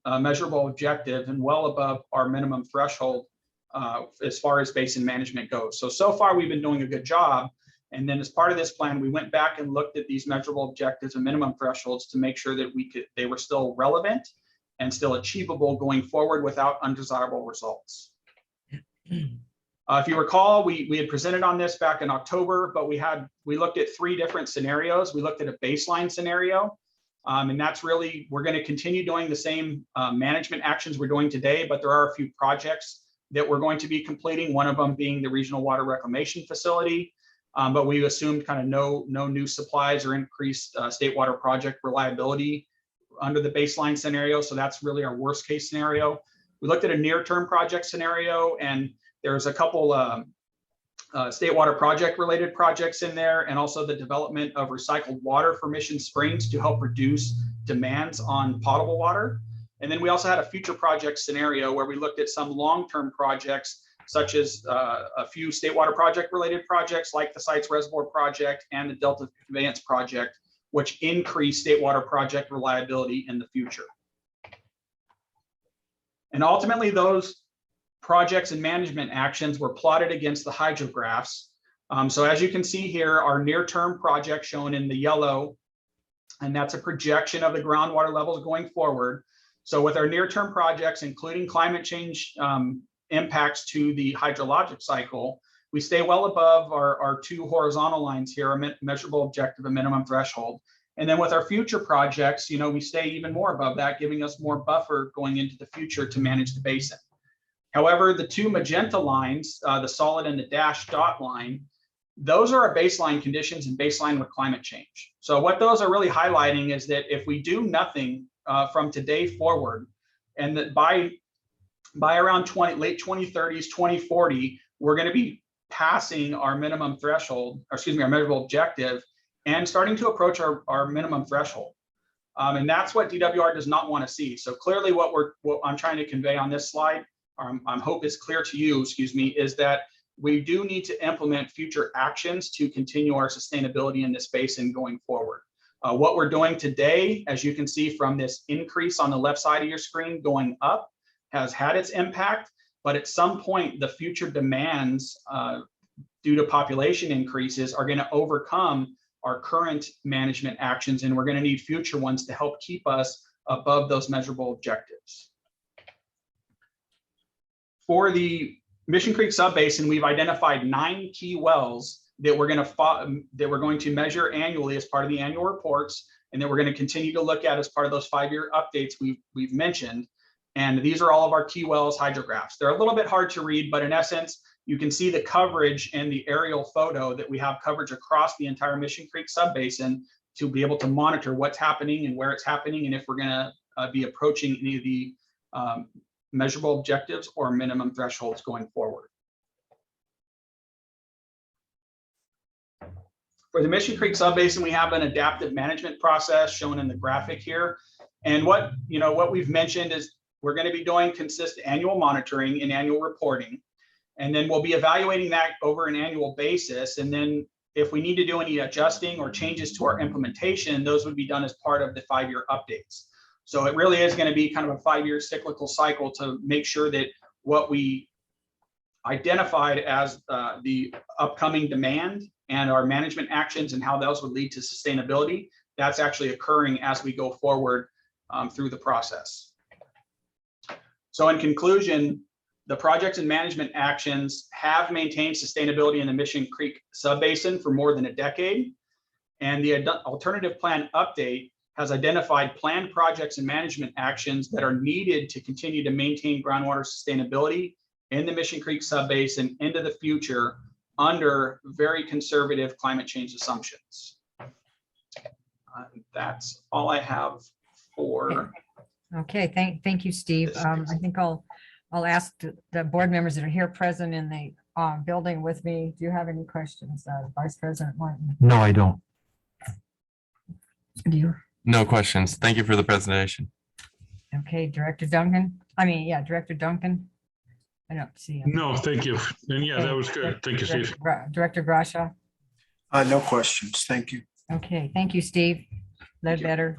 Speaker 8: measurable objective and well above our minimum threshold as far as basin management goes. So far we've been doing a good job. And then as part of this plan, we went back and looked at these measurable objectives and minimum thresholds to make sure that they were still relevant and still achievable going forward without undesirable results. If you recall, we had presented on this back in October, but we looked at 3 different scenarios. We looked at a baseline scenario, and that's really, we're going to continue doing the same management actions we're doing today, but there are a few projects that we're going to be completing, one of them being the Regional Water Reclamation Facility, but we assumed kind of no new supplies or increased state water project reliability under the baseline scenario. So that's really our worst case scenario. We looked at a near-term project scenario, and there's a couple state water project related projects in there, and also the development of recycled water for Mission Springs to help reduce demands on potable water. And then we also had a future project scenario where we looked at some long-term projects, such as a few state water project related projects like the Sites Reservoir Project and the Delta Conveyance Project, which increase state water project reliability in the future. And ultimately, those projects and management actions were plotted against the hydrographs. So as you can see here, our near-term project shown in the yellow, and that's a projection of the groundwater levels going forward. So with our near-term projects, including climate change impacts to the hydrologic cycle, we stay well above our two horizontal lines here, a measurable objective, a minimum threshold. And then with our future projects, we stay even more above that, giving us more buffer going into the future to manage the basin. However, the two magenta lines, the solid and the dashed dot line, those are our baseline conditions and baseline with climate change. So what those are really highlighting is that if we do nothing from today forward, and that by around late 2030s, 2040, we're going to be passing our minimum threshold, or excuse me, our measurable objective, and starting to approach our minimum threshold. And that's what DWR does not want to see. So clearly what I'm trying to convey on this slide, I hope is clear to you, is that we do need to implement future actions to continue our sustainability in this basin going forward. What we're doing today, as you can see from this increase on the left side of your screen going up, has had its impact, but at some point the future demands due to population increases are going to overcome our current management actions, and we're going to need future ones to help keep us above those measurable objectives. For the Mission Creek Subbasin, we've identified 9 key wells that we're going to measure annually as part of the annual reports, and that we're going to continue to look at as part of those 5-year updates we've mentioned. And these are all of our key wells hydrographs. They're a little bit hard to read, but in essence, you can see the coverage in the aerial photo that we have coverage across the entire Mission Creek Subbasin to be able to monitor what's happening and where it's happening, and if we're going to be approaching any of the measurable objectives or minimum thresholds going forward. For the Mission Creek Subbasin, we have an adaptive management process shown in the graphic here. And what we've mentioned is we're going to be doing consistent annual monitoring and annual reporting. And then we'll be evaluating that over an annual basis. And then if we need to do any adjusting or changes to our implementation, those would be done as part of the 5-year updates. So it really is going to be kind of a 5-year cyclical cycle to make sure that what we identified as the upcoming demand and our management actions and how those would lead to sustainability, that's actually occurring as we go forward through the process. So in conclusion, the projects and management actions have maintained sustainability in the Mission Creek Subbasin for more than a decade. And the alternative plan update has identified planned projects and management actions that are needed to continue to maintain groundwater sustainability in the Mission Creek Subbasin into the future under very conservative climate change assumptions. That's all I have for.
Speaker 2: Okay, thank you, Steve. I think I'll ask the board members that are here present in the building with me. Do you have any questions, Vice President Martin?
Speaker 6: No, I don't.
Speaker 2: Do you?
Speaker 10: No questions. Thank you for the presentation.
Speaker 2: Okay, Director Duncan. Director Duncan. I don't see him.
Speaker 9: No, thank you. And yeah, that was good. Thank you, Steve.
Speaker 2: Director Grasha.
Speaker 7: No questions. Thank you.
Speaker 2: Okay, thank you, Steve. Ledbetter.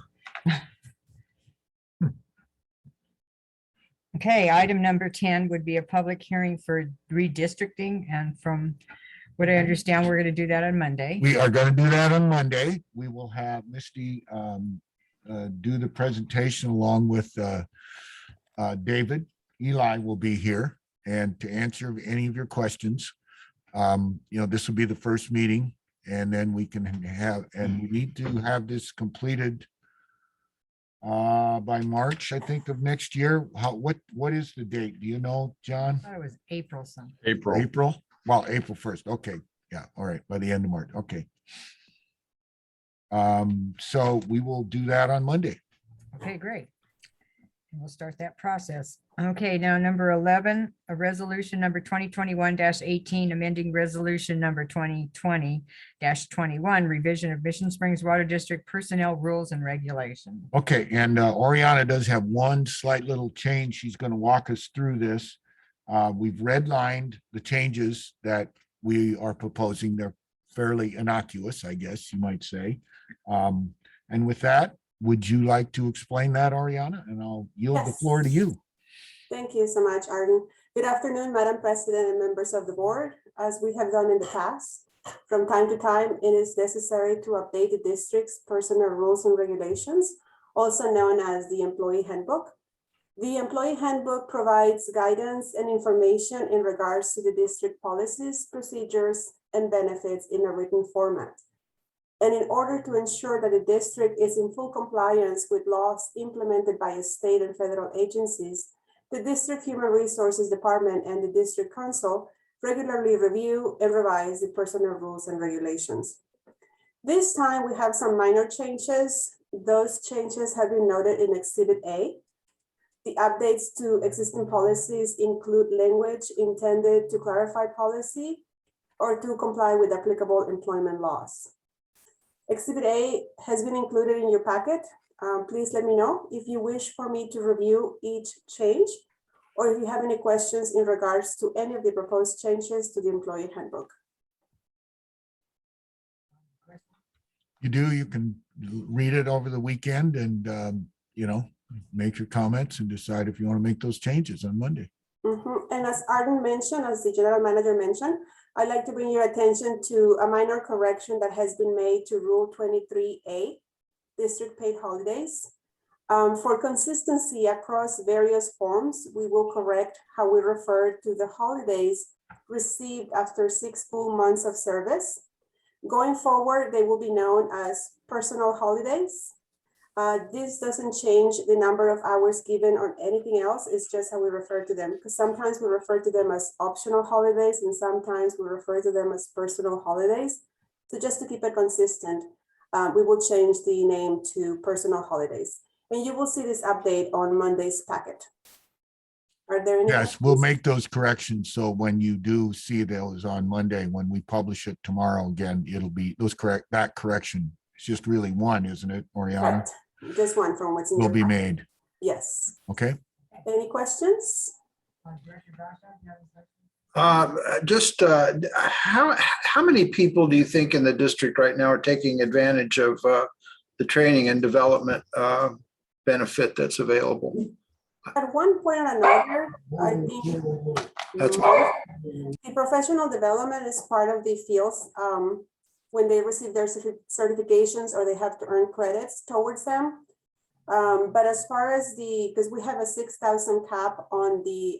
Speaker 2: Okay, item number 10 would be a public hearing for redistricting. And from what I understand, we're going to do that on Monday.
Speaker 3: We are going to do that on Monday. We will have Misty do the presentation along with David. Eli will be here and to answer any of your questions. This will be the first meeting, and then we can have, and we need to have this completed by March, I think, of next year. What is the date? Do you know, John?
Speaker 2: I thought it was April something.
Speaker 3: April? Well, April 1st. Okay. Yeah. All right. By the end of March. Okay. So we will do that on Monday.
Speaker 2: Okay, great. And we'll start that process. Okay, now number 11, a resolution number 2021-18, amending resolution number 2020-21, revision of Mission Springs Water District personnel rules and regulations.
Speaker 3: Okay, and Oriana does have one slight little change. She's going to walk us through this. We've redlined the changes that we are proposing. They're fairly innocuous, I guess you might say. And with that, would you like to explain that, Oriana? And I'll yield the floor to you.
Speaker 11: Thank you so much, Arden. Good afternoon, Madam President and members of the board. As we have done in the past, from time to time, it is necessary to update the district's personnel rules and regulations, also known as the Employee Handbook. The Employee Handbook provides guidance and information in regards to the district policies, procedures, and benefits in a written format. And in order to ensure that the district is in full compliance with laws implemented by state and federal agencies, the District Human Resources Department and the District Council regularly review and revise the personnel rules and regulations. This time we have some minor changes. Those changes have been noted in Exhibit A. The updates to existing policies include language intended to clarify policy or to comply with applicable employment laws. Exhibit A has been included in your packet. Please let me know if you wish for me to review each change or if you have any questions in regards to any of the proposed changes to the Employee Handbook.
Speaker 3: You do, you can read it over the weekend and, make your comments and decide if you want to make those changes on Monday.
Speaker 11: And as Arden mentioned, as the General Manager mentioned, I'd like to bring your attention to a minor correction that has been made to Rule 23A, District Paid Holidays. For consistency across various forms, we will correct how we refer to the holidays received after 6 full months of service. Going forward, they will be known as personal holidays. This doesn't change the number of hours given or anything else. It's just how we refer to them, because sometimes we refer to them as optional holidays and sometimes we refer to them as personal holidays. So just to keep it consistent, we will change the name to personal holidays. And you will see this update on Monday's packet. Are there any?
Speaker 3: Yes, we'll make those corrections. So when you do see those on Monday, when we publish it tomorrow, again, it'll be that correction. It's just really one, isn't it, Oriana?
Speaker 11: Correct. Just one from what's in
Speaker 3: Will
Speaker 11: your
Speaker 3: be
Speaker 11: packet.
Speaker 3: made.
Speaker 11: Yes.
Speaker 3: Okay.
Speaker 11: Any questions?
Speaker 7: How many people do you think in the district right now are taking advantage of the training and development benefit that's available?
Speaker 11: At one point or another, I think
Speaker 7: That's
Speaker 11: the professional development is part of the fields when they receive their certifications or they have to earn credits towards them. But as far as because we have a 6,000 cap on the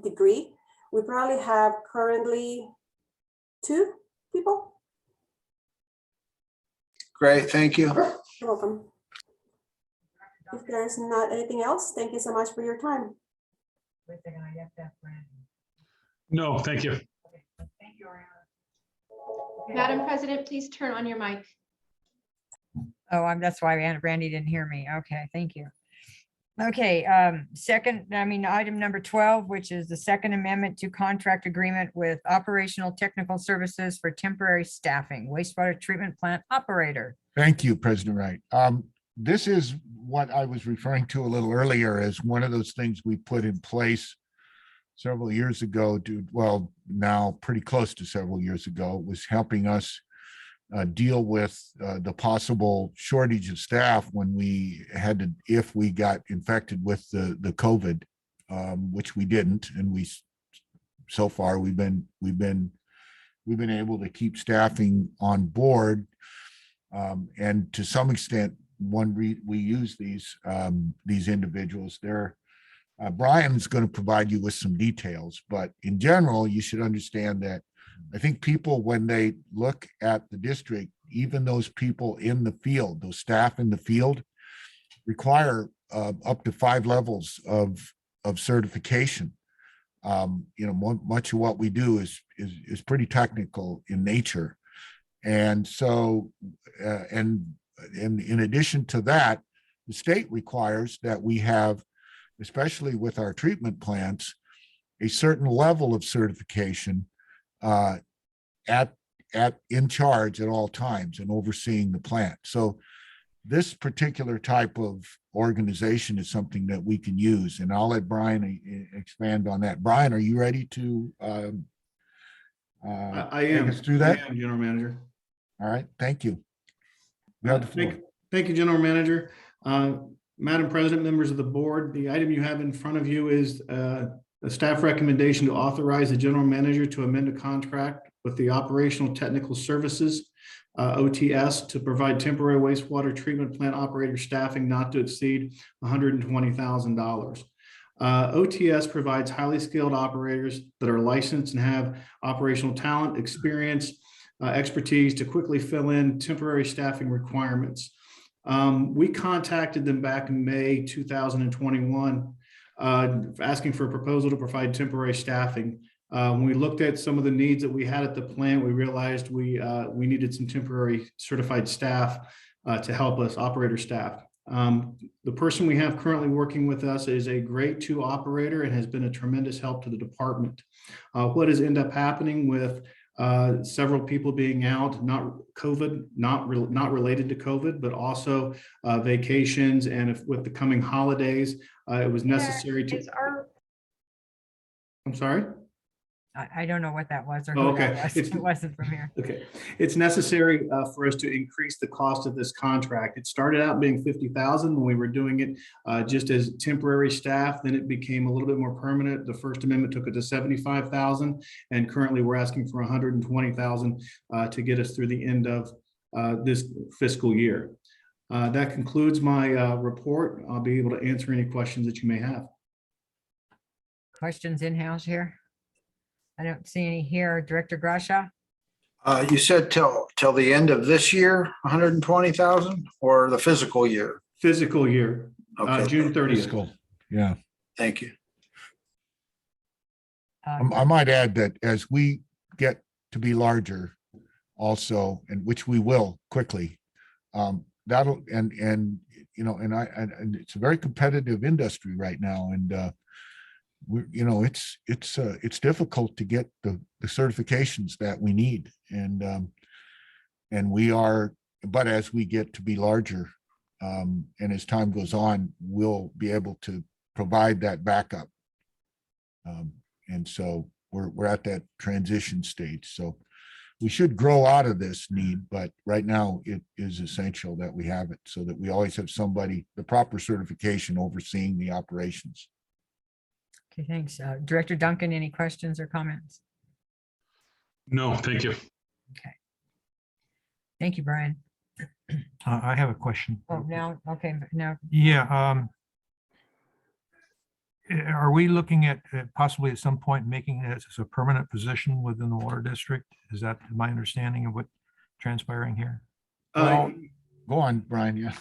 Speaker 11: degree, we probably have currently 2 people.
Speaker 7: great. Thank you.
Speaker 11: You're welcome. If there's not anything else, thank you so much for your time.
Speaker 9: No, thank you.
Speaker 1: Madam President, please turn on your mic.
Speaker 2: Oh, that's why Randy didn't hear me. Okay, thank you. Okay, item number 12, which is the second amendment to contract agreement with operational technical services for temporary staffing, wastewater treatment plant operator.
Speaker 3: Thank you, President Wright. This is what I was referring to a little earlier as one of those things we put in place several years ago, now pretty close to several years ago. It was helping us deal with the possible shortage of staff when we had to, if we got infected with the COVID, which we didn't, and so far we've been able to keep staffing on board, and to some extent, we use these individuals. Brian's going to provide you with some details, but in general, you should understand that I think people, when they look at the district, even those people in the field, those staff in the field, require up to 5 levels of certification. Much of what we do is pretty technical in nature, and so and in addition to that, the state requires that we have, especially with our treatment plants, a certain level of certification in charge at all times and overseeing the plant. So this particular type of organization is something that we can use, and I'll let Brian expand on that. Brian, are you ready to
Speaker 12: I am.
Speaker 3: take us through that?
Speaker 12: I am, General Manager.
Speaker 3: All right, thank you. You have the floor.
Speaker 12: Thank you, General Manager. Madam President, members of the board, the item you have in front of you is A staff recommendation to authorize the general manager to amend a contract with the Operational Technical Services, OTS, to provide temporary wastewater treatment plant operator staffing not to exceed $120,000. OTS provides highly skilled operators that are licensed and have operational talent, experience, expertise to quickly fill in temporary staffing requirements. We contacted them back in May 2021, asking for a proposal to provide temporary staffing. When we looked at some of the needs that we had at the plant, we realized we needed some temporary certified staff to help us, operator staff. The person we have currently working with us is a grade 2 operator and has been a tremendous help to the department. What has ended up happening with several people being out, not COVID, not related to COVID, but also vacations, and with the coming holidays, it was necessary to. I'm sorry.
Speaker 2: I don't know what that was or
Speaker 12: Oh,
Speaker 2: who that
Speaker 12: okay.
Speaker 2: was. It wasn't from here.
Speaker 12: Okay, it's necessary for us to increase the cost of this contract. It started out being 50,000 when we were doing it just as temporary staff. Then it became a little bit more permanent. The First Amendment took it to 75,000, and currently we're asking for 120,000 to get us through the end of this fiscal year. That concludes my report. I'll be able to answer any questions that you may have.
Speaker 2: Questions in-house here? I don't see any here. Director Grasha?
Speaker 7: You said till the end of this year, 120,000, or the fiscal year?
Speaker 12: Fiscal year,
Speaker 7: Okay,
Speaker 12: June 30th.
Speaker 3: Fiscal, yeah.
Speaker 7: thank you.
Speaker 3: I might add that as we get to be larger also, and which we will quickly, that'll, and it's a very competitive industry right now. And it's difficult to get the certifications that we need. And we are, but as we get to be larger, and as time goes on, we'll be able to provide that backup. And so we're at that transition stage. So we should grow out of this need, but right now it is essential that we have it so that we always have somebody, the proper certification overseeing the operations.
Speaker 2: Okay, thanks. Director Duncan, any questions or comments?
Speaker 9: No, thank you.
Speaker 2: Okay. Thank you, Brian.
Speaker 6: I have a question.
Speaker 2: Oh, now, okay, now,
Speaker 6: Yeah. Are we looking at possibly at some point making this as a permanent position within the water district? Is that my understanding of what transpiring here?
Speaker 3: Well, go on, Brian. Yeah.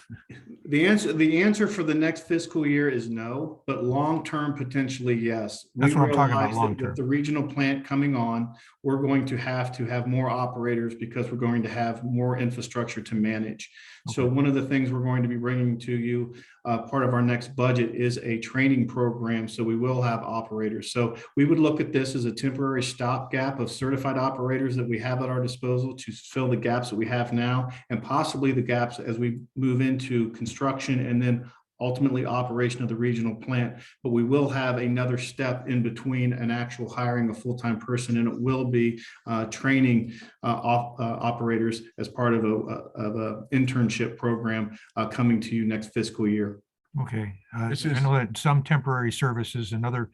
Speaker 12: The answer for the next fiscal year is no, but long-term potentially yes.
Speaker 6: That's what I'm talking about,
Speaker 12: realize that
Speaker 6: long-term.
Speaker 12: with the regional plant coming on, we're going to have more operators because we're going to have more infrastructure to manage. So one of the things we're going to be bringing to you, part of our next budget, is a training program. So we will have operators. So we would look at this as a temporary stopgap of certified operators that we have at our disposal to fill the gaps that we have now, and possibly the gaps as we move into construction and then ultimately operation of the regional plant. But we will have another step in between an actual hiring a full-time person, and it will be training operators as part of a internship program coming to you next fiscal year.
Speaker 6: Okay. I know that some temporary services and other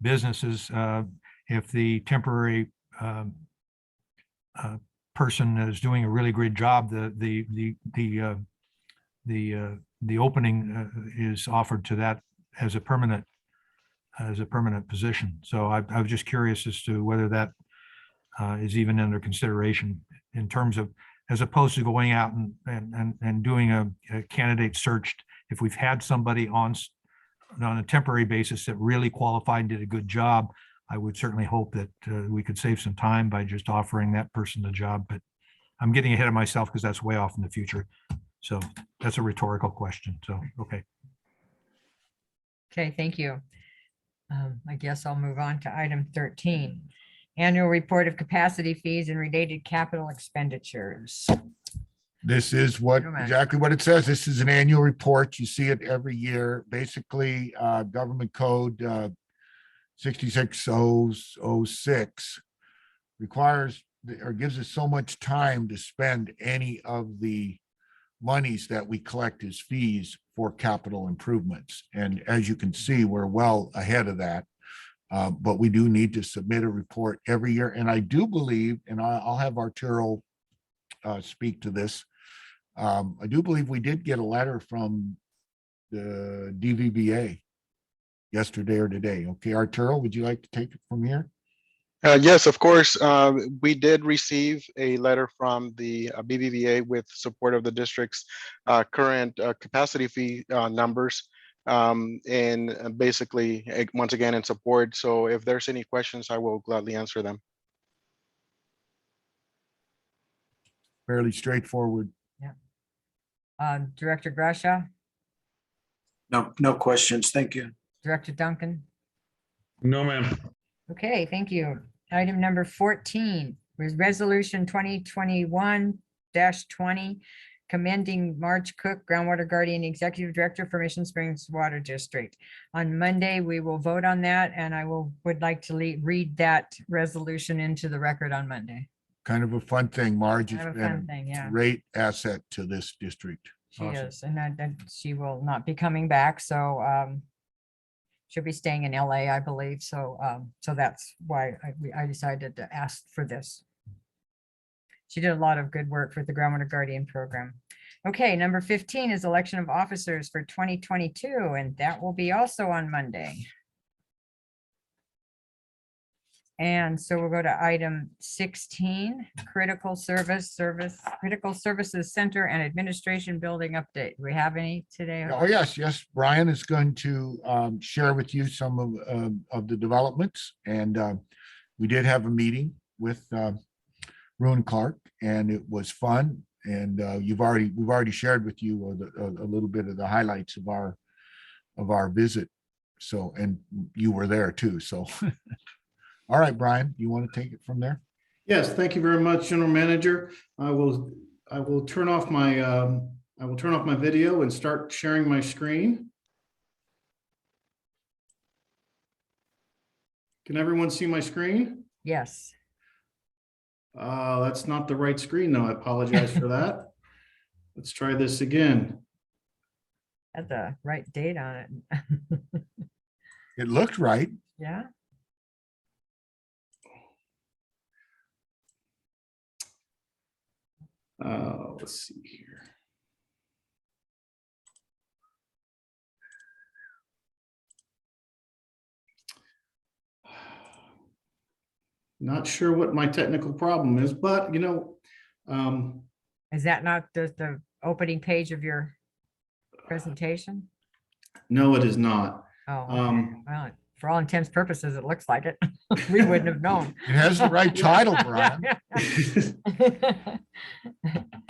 Speaker 6: businesses, if the temporary person is doing a really great job, the opening is offered to that as a permanent position. So I was just curious as to whether that is even under consideration in terms of, as opposed to going out and doing a candidate search. If we've had somebody on a temporary basis that really qualified and did a good job, I would certainly hope that we could save some time by just offering that person the job. But I'm getting ahead of myself because that's way off in the future. So that's a rhetorical question. So, okay.
Speaker 2: okay, thank you. I guess I'll move on to item 13. Annual report of capacity fees and related capital expenditures.
Speaker 3: This is exactly what it says. This is an annual report. You see it every year. Basically, government code 66006 requires or gives us so much time to spend any of the monies that we collect as fees for capital improvements. And as you can see, we're well ahead of that. But we do need to submit a report every year. And I do believe, and I'll have Arturo speak to this. I do believe we did get a letter from the DVBA yesterday or today. Okay, Arturo, would you like to take it from here?
Speaker 13: Yes, of course. We did receive a letter from the BBVA with support of the district's current capacity fee numbers. And basically, once again, in support. So if there's any questions, I will gladly answer them.
Speaker 3: Fairly straightforward.
Speaker 2: Director Gracia,
Speaker 7: No questions. Thank you.
Speaker 2: Director Duncan.
Speaker 9: No, ma'am.
Speaker 2: Okay, thank you. Item number 14 was resolution 2021-20, commending Marge Cook, Groundwater Guardian Executive Director for Mission Springs Water District. On Monday, we will vote on that, and I would like to read that resolution into the record on Monday.
Speaker 3: Kind of a fun thing. Marge
Speaker 2: Kind
Speaker 3: has
Speaker 2: of a
Speaker 3: been
Speaker 2: fun thing, yeah.
Speaker 3: a great asset to this district.
Speaker 2: She
Speaker 3: Awesome.
Speaker 2: is, and that she will not be coming back, so she'll be staying in LA, I believe, so so that's why I decided to ask for this. She did a lot of good work for the Groundwater Guardian program. Okay, number 15 is election of officers for 2022, and that will be also on Monday. And so we'll go to item 16, Critical Services Center and Administration Building Update. Do we have any today?
Speaker 3: Oh, yes. Brian is going to share with you some of the developments. And we did have a meeting with Rowan Clark, and it was fun. And we've already shared with you a little bit of the highlights of our visit. So, and you were there too. So, all right, Brian, you want to take it from there?
Speaker 12: Yes, thank you very much, General Manager. I will turn off my video and start sharing my screen. Can everyone see my screen?
Speaker 2: Yes.
Speaker 12: That's not the right screen, though. I apologize for that. Let's try this again.
Speaker 2: Had the right date on it.
Speaker 3: It looked right.
Speaker 2: Yeah.
Speaker 12: Let's see here. Not sure what my technical problem is, but
Speaker 2: Is that not the opening page of your presentation?
Speaker 12: no, it is not.
Speaker 2: Oh, okay. Well, for all intents and purposes, it looks like it. We wouldn't have known.
Speaker 3: It has the right title, Brian.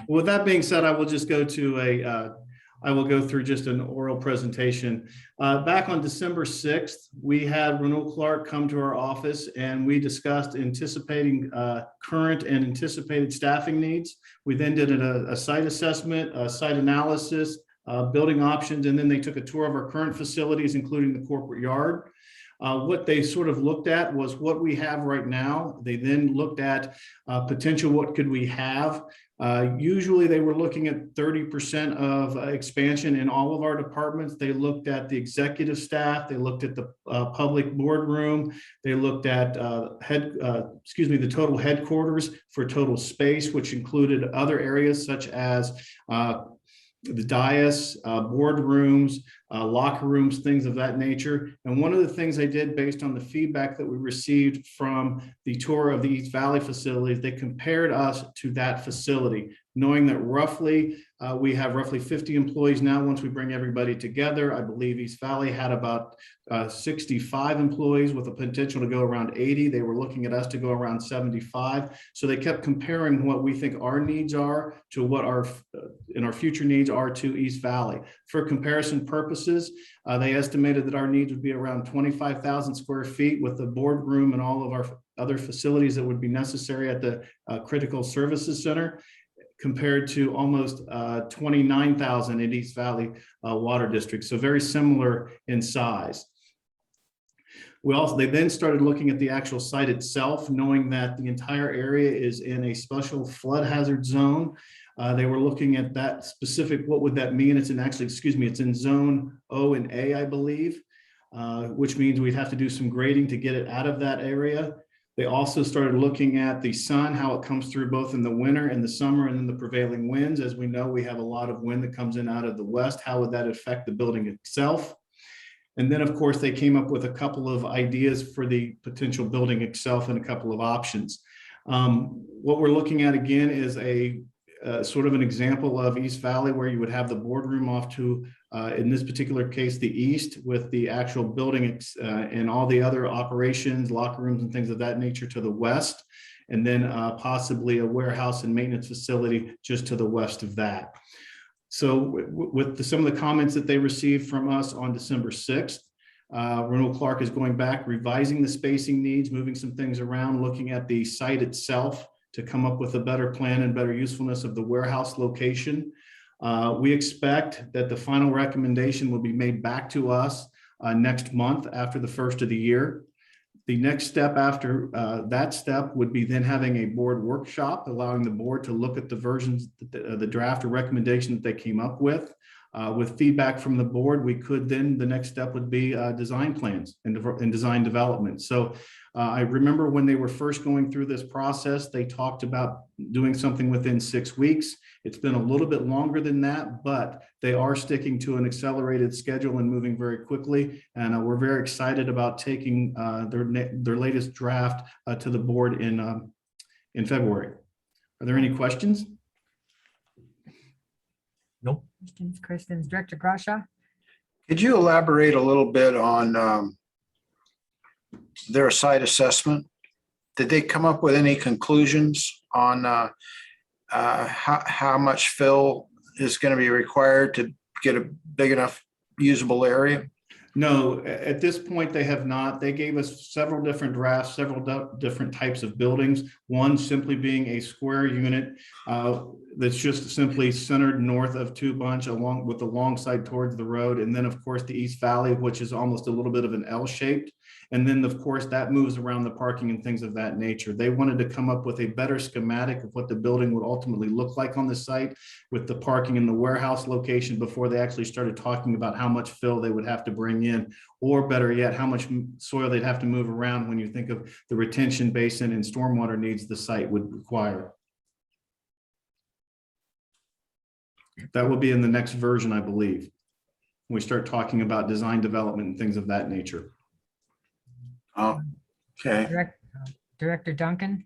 Speaker 12: With that being said, I will just go to I will go through just an oral presentation. Back on December 6th, we had Renewal Clark come to our office and we discussed anticipating current and anticipated staffing needs. We then did a site assessment, a site analysis, building options, and then they took a tour of our current facilities, including the corporate yard. What they sort of looked at was what we have right now. They then looked at potential, what could we have? Usually they were looking at 30% of expansion in all of our departments. They looked at the executive staff. They looked at the public boardroom. They looked at the total headquarters for total space, which included other areas such as the dais, boardrooms, locker rooms, things of that nature. And one of the things they did based on the feedback that we received from the tour of the East Valley facilities, they compared us to that facility, knowing that roughly we have roughly 50 employees now. Once we bring everybody together, I believe East Valley had about 65 employees with a potential to go around 80. They were looking at us to go around 75. So they kept comparing what we think our needs are to what our future needs are to East Valley. For comparison purposes, they estimated that our needs would be around 25,000 square feet with the boardroom and all of our other facilities that would be necessary at the Critical Services Center, compared to almost 29,000 in East Valley Water District. So very similar in size. They then started looking at the actual site itself, knowing that the entire area is in a special flood hazard zone. They were looking at that specific, what would that mean? It's in zone O and A, I believe. which means we'd have to do some grading to get it out of that area. They also started looking at the sun, how it comes through both in the winter and the summer, and then the prevailing winds. As we know, we have a lot of wind that comes in out of the west. How would that affect the building itself? And then, of course, they came up with a couple of ideas for the potential building itself and a couple of options. What we're looking at again is a sort of an example of East Valley, where you would have the boardroom off to, in this particular case, the east, with the actual building and all the other operations, locker rooms and things of that nature to the west, and then possibly a warehouse and maintenance facility just to the west of that. So with some of the comments that they received from us on December 6th, Renewal Clark is going back, revising the spacing needs, moving some things around, looking at the site itself to come up with a better plan and better usefulness of the warehouse location. We expect that the final recommendation will be made back to us next month after the first of the year. The next step after that step would be then having a board workshop, allowing the board to look at the versions, the draft or recommendation that they came up with. With feedback from the board, we could then, the next step would be design plans and design development. So I remember when they were first going through this process, they talked about doing something within 6 weeks. It's been a little bit longer than that, but they are sticking to an accelerated schedule and moving very quickly. And we're very excited about taking their latest draft to the board in February. Are there any questions?
Speaker 6: Nope.
Speaker 2: Questions, Director Grasha?
Speaker 7: Could you elaborate a little bit on their site assessment? Did they come up with any conclusions on how much fill is going to be required to get a big enough usable area?
Speaker 12: No, at this point, they have not. They gave us several different drafts, several different types of buildings. One simply being a square unit that's just simply centered north of Two Bunch, along with the long side towards the road. And then, of course, the East Valley, which is almost a little bit of an L-shaped. And then, of course, that moves around the parking and things of that nature. They wanted to come up with a better schematic of what the building would ultimately look like on the site with the parking and the warehouse location before they actually started talking about how much fill they would have to bring in, or better yet, how much soil they'd have to move around when you think of the retention basin and stormwater needs the site would require. That will be in the next version, I believe, when we start talking about design development and things of that nature.
Speaker 7: Oh, okay.
Speaker 2: Director Duncan?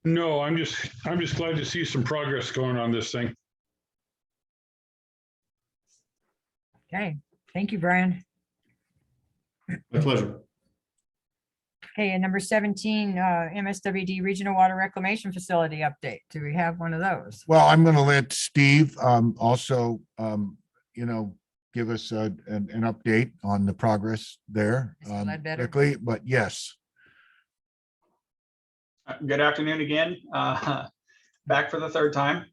Speaker 9: No, I'm just glad to see some progress going on this thing.
Speaker 2: Okay, thank you, Brian.
Speaker 12: My pleasure.
Speaker 2: Okay, and number 17, MSWD Regional Water Reclamation Facility update. Do we have one of those?
Speaker 3: Well, I'm going to let Steve also, give us an update on the progress there.
Speaker 2: Mr. Ledbetter.
Speaker 3: Quickly, but yes.
Speaker 8: Good afternoon again. Back for the third time.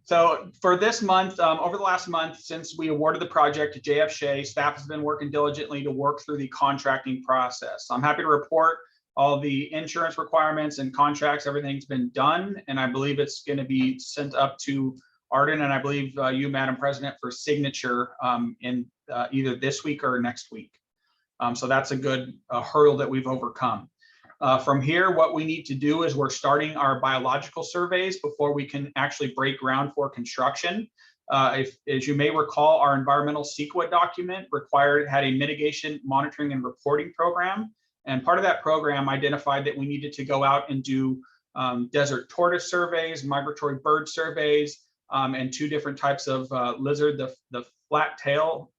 Speaker 8: So for this month, over the last month, since we awarded the project to JF Shea, staff has been working diligently to work through the contracting process. I'm happy to report all the insurance requirements and contracts, everything's been done, and I believe it's going to be sent up to Arden, and I believe you, Madam President, for signature in either this week or next week. So that's a good hurdle that we've overcome. From here, what we need to do is we're starting our biological surveys before we can actually break ground for construction. As you may recall, our environmental CEQA document had a mitigation, monitoring, and reporting program. And part of that program identified that we needed to go out and do desert tortoise surveys, migratory bird surveys, and two different types of lizard, the flat tail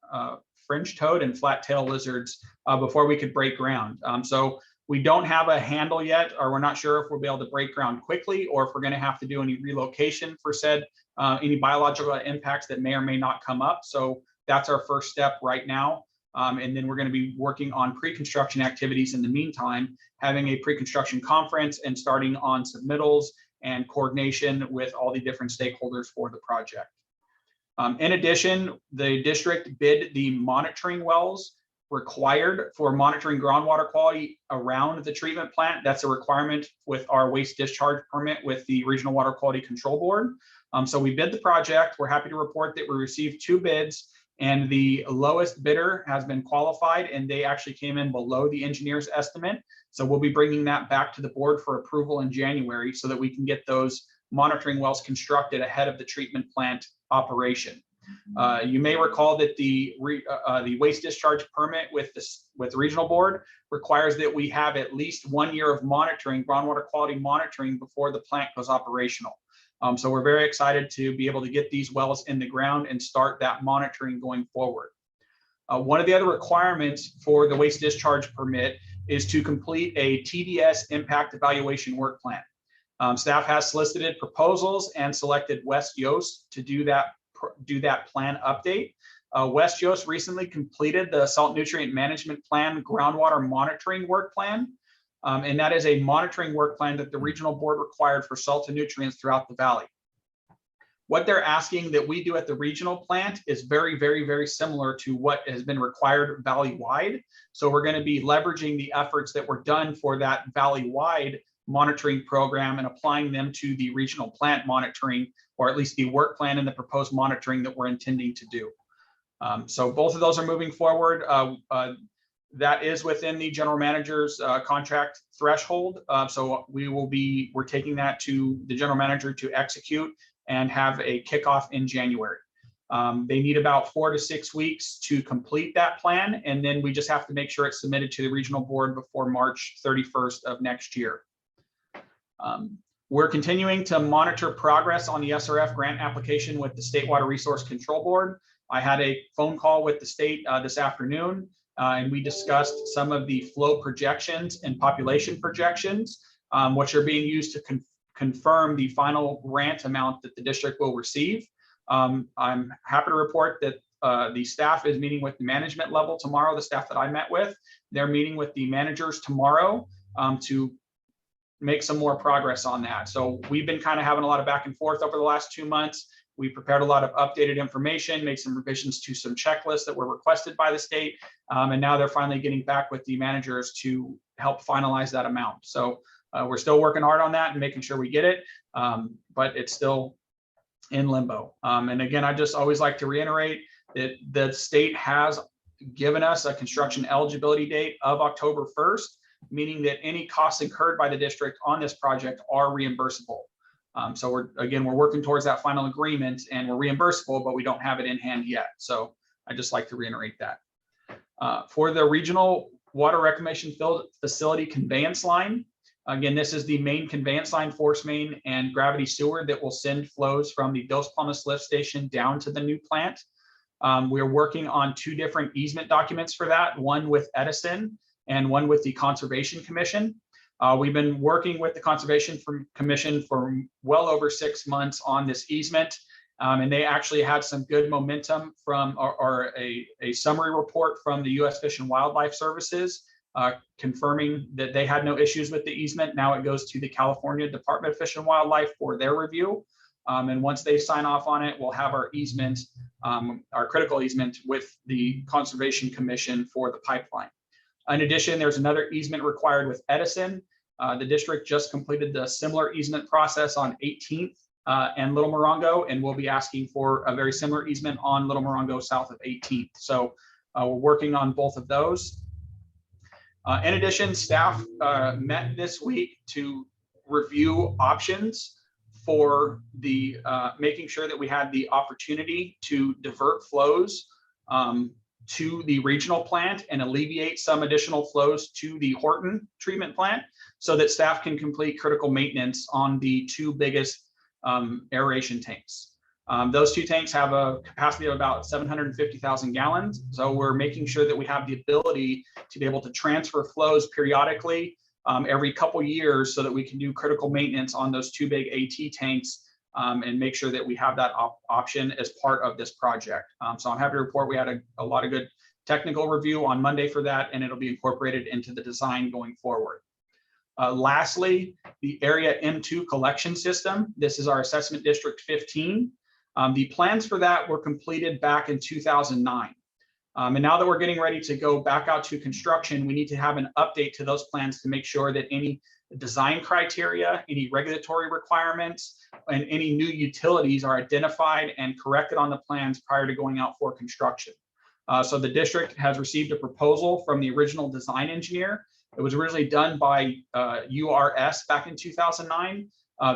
Speaker 8: fringe toad and flat tail lizards before we could break ground. So we don't have a handle yet, or we're not sure if we'll be able to break ground quickly, or if we're going to have to do any relocation for said any biological impacts that may or may not come up. So that's our first step right now. And then we're going to be working on pre-construction activities in the meantime, having a pre-construction conference and starting on submittals and coordination with all the different stakeholders for the project. In addition, the district bid the monitoring wells required for monitoring groundwater quality around the treatment plant. That's a requirement with our waste discharge permit with the Regional Water Quality Control Board. So we bid the project. We're happy to report that we received 2 bids, And the lowest bidder has been qualified, and they actually came in below the engineer's estimate. So we'll be bringing that back to the board for approval in January so that we can get those monitoring wells constructed ahead of the treatment plant operation. You may recall that the waste discharge permit with the regional board requires that we have at least 1 year of monitoring, groundwater quality monitoring, before the plant goes operational. So we're very excited to be able to get these wells in the ground and start that monitoring going forward. One of the other requirements for the waste discharge permit is to complete a TDS impact evaluation work plan. Staff has solicited proposals and selected West Yost to do that plan update. West Yost recently completed the salt nutrient management plan groundwater monitoring work plan. And that is a monitoring work plan that the regional board required for salt and nutrients throughout the valley. What they're asking that we do at the regional plant is very, very, very similar to what has been required valley-wide. So we're going to be leveraging the efforts that were done for that valley-wide monitoring program and applying them to the regional plant monitoring, or at least the work plan and the proposed monitoring that we're intending to do. So both of those are moving forward. That is within the general manager's contract threshold. So we're taking that to the general manager to execute and have a kickoff in January. They need about 4 to 6 weeks to complete that plan. And then we just have to make sure it's submitted to the regional board before March 31st of next year. We're continuing to monitor progress on the SRF grant application with the State Water Resource Control Board. I had a phone call with the state this afternoon, and we discussed some of the flow projections and population projections, which are being used to confirm the final grant amount that the district will receive. I'm happy to report that the staff is meeting with the management level tomorrow, the staff that I met with. They're meeting with the managers tomorrow to make some more progress on that. So we've been kind of having a lot of back and forth over the last 2 months. We prepared a lot of updated information, made some revisions to some checklists that were requested by the state. And now they're finally getting back with the managers to help finalize that amount. So we're still working hard on that and making sure we get it, but it's still in limbo. And again, I just always like to reiterate that the state has given us a construction eligibility date of October 1st, meaning that any costs incurred by the district on this project are reimbursable. So we're working towards that final agreement, and we're reimbursable, but we don't have it in hand yet. So I just like to reiterate that. For the regional water reclamation facility conveyance line, again, this is the main conveyance line, force main, and gravity sewer that will send flows from the Dos Palmas lift station down to the new plant. We're working on 2 different easement documents for that, one with Edison and one with the Conservation Commission. We've been working with the Conservation Commission for well over 6 months on this easement, and they actually had some good momentum from a summary report from the U.S. Fish and Wildlife Services confirming that they had no issues with the easement. Now it goes to the California Department of Fish and Wildlife for their review. And once they sign off on it, we'll have our easement, our critical easement with the Conservation Commission for the pipeline. In addition, there's another easement required with Edison. The district just completed the similar easement process on 18th and Little Morongo, and we'll be asking for a very similar easement on Little Morongo south of 18th. So we're working on both of those. In addition, staff met this week to review options for the making sure that we had the opportunity to divert flows to the regional plant and alleviate some additional flows to the Horton treatment plant so that staff can complete critical maintenance on the 2 biggest aeration tanks. Those 2 tanks have a capacity of about 750,000 gallons. So we're making sure that we have the ability to be able to transfer flows periodically every couple years so that we can do critical maintenance on those 2 big AT tanks and make sure that we have that option as part of this project. So I'm happy to report we had a lot of good technical review on Monday for that, and it'll be incorporated into the design going forward. Lastly, the Area M2 collection system. This is our assessment district 15. The plans for that were completed back in 2009. And now that we're getting ready to go back out to construction, we need to have an update to those plans to make sure that any design criteria, any regulatory requirements, and any new utilities are identified and corrected on the plans prior to going out for construction. So the district has received a proposal from the original design engineer. It was originally done by URS back in 2009.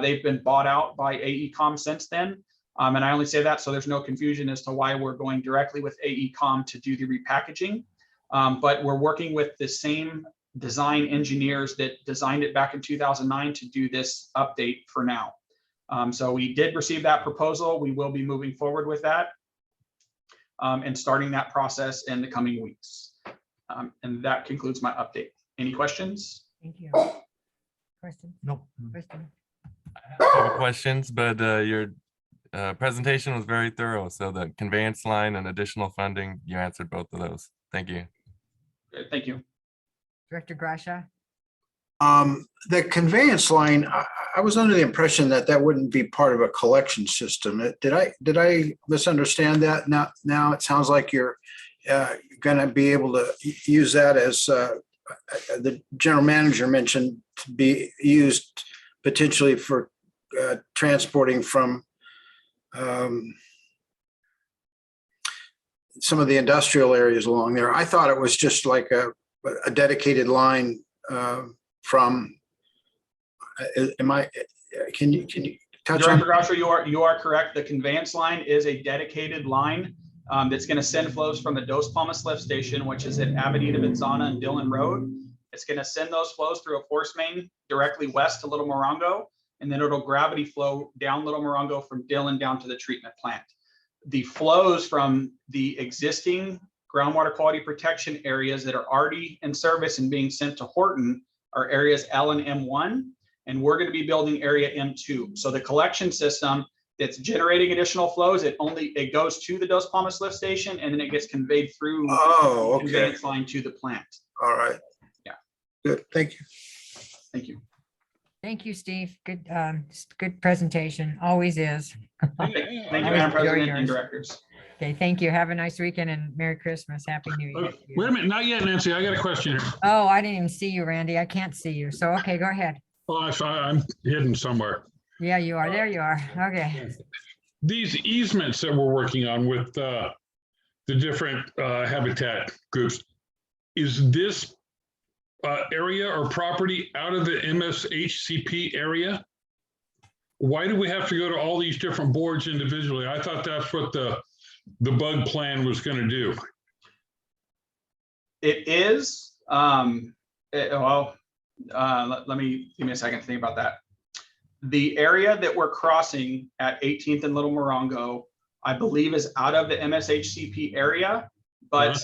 Speaker 8: They've been bought out by AECom since then. And I only say that so there's no confusion as to why we're going directly with AECom to do the repackaging. But we're working with the same design engineers that designed it back in 2009 to do this update for now. So we did receive that proposal. We will be moving forward with that and starting that process in the coming weeks. And that concludes my update. Any questions?
Speaker 2: Thank you. Question?
Speaker 6: Nope.
Speaker 2: Question?
Speaker 10: I have questions, but your presentation was very thorough. So the conveyance line and additional funding, you answered both of those. Thank you.
Speaker 8: Good, thank you.
Speaker 2: Director Gracia?
Speaker 7: The conveyance line, I was under the impression that that wouldn't be part of a collection system. Did I misunderstand that? Now it sounds like you're going to be able to use that as the general manager mentioned to be used potentially for transporting from some of the industrial areas along there. I thought it was just like a dedicated line from. Can you touch on?
Speaker 8: Director Grasher, you are correct. The conveyance line is a dedicated line that's going to send flows from the Dos Palmas lift station, which is at Avenida Venzana and Dillon Road. It's going to send those flows through a force main directly west to Little Morongo, and then it'll gravity flow down Little Morongo from Dillon down to the treatment plant. The flows from the existing groundwater quality protection areas that are already in service and being sent to Horton are areas L and M1, and we're going to be building area M2. So the collection system that's generating additional flows, it goes to the Dos Palmas lift station, and then it gets conveyed through the conveyance line to the plant.
Speaker 7: All right.
Speaker 8: Yeah.
Speaker 7: Good. Thank you.
Speaker 8: Thank you.
Speaker 2: Thank you, Steve. Good presentation. Always is.
Speaker 8: Thank you,
Speaker 2: Always
Speaker 8: Madam
Speaker 2: enjoy
Speaker 8: President
Speaker 2: yours.
Speaker 8: and directors.
Speaker 2: Okay, thank you. Have a nice weekend and Merry Christmas. Happy New Year.
Speaker 9: Wait a minute, not yet, Nancy. I got a question here.
Speaker 2: Oh, I didn't even see you, Randy. I can't see you. So, okay, go ahead.
Speaker 9: Oh, I'm hidden somewhere.
Speaker 2: Yeah, you are. There you are. Okay.
Speaker 9: These easements that we're working on with the different habitat groups, is this area or property out of the MSHCP area? Why do we have to go to all these different boards individually? I thought that's what the bug plan was going to do.
Speaker 8: It is. Let me give me a second to think about that. The area that we're crossing at 18th and Little Morongo, I believe, is out of the MSHCP area, but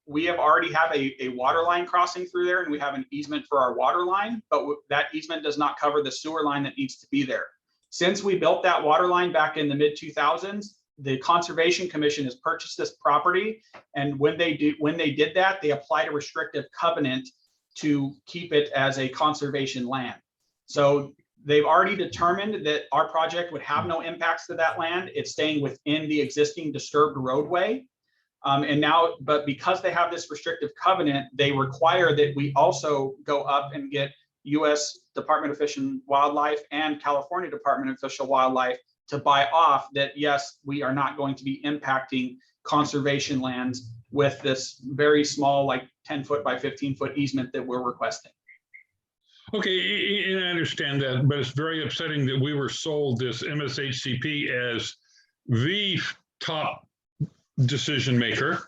Speaker 8: we have already have a water line crossing through there, and we have an easement for our water line, but that easement does not cover the sewer line that needs to be there. Since we built that water line back in the mid-2000s, the Conservation Commission has purchased this property, and when they did that, they applied a restrictive covenant to keep it as a conservation land. So they've already determined that our project would have no impacts to that land. It's staying within the existing disturbed roadway. But because they have this restrictive covenant, they require that we also go up and get U.S. Department of Fish and Wildlife and California Department of Fish and Wildlife to buy off that, yes, we are not going to be impacting conservation lands with this very small, like 10-foot by 15-foot easement that we're requesting.
Speaker 9: Okay, and I understand that, but it's very upsetting that we were sold this MSHCP as the top decision maker.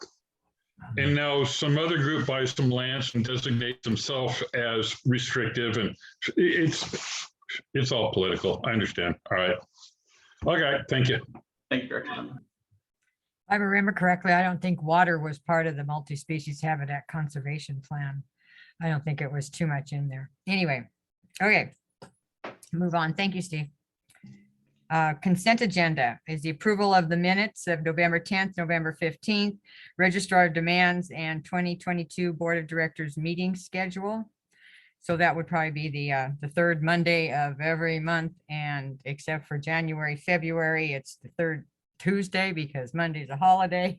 Speaker 9: And now some other group buys some lands and designates themselves as restrictive, and it's all political. I understand. All right. Okay, thank you.
Speaker 8: Thank you, Director.
Speaker 2: If I remember correctly, I don't think water was part of the multi-species habitat conservation plan. I don't think it was too much in there. Anyway, okay, move on. Thank you, Steve. Consent agenda is the approval of the minutes of November 10th, November 15th, Registrar of Demands, and 2022 Board of Directors meeting schedule. So that would probably be the third Monday of every month, and except for January, February, it's the third Tuesday because Monday's a holiday,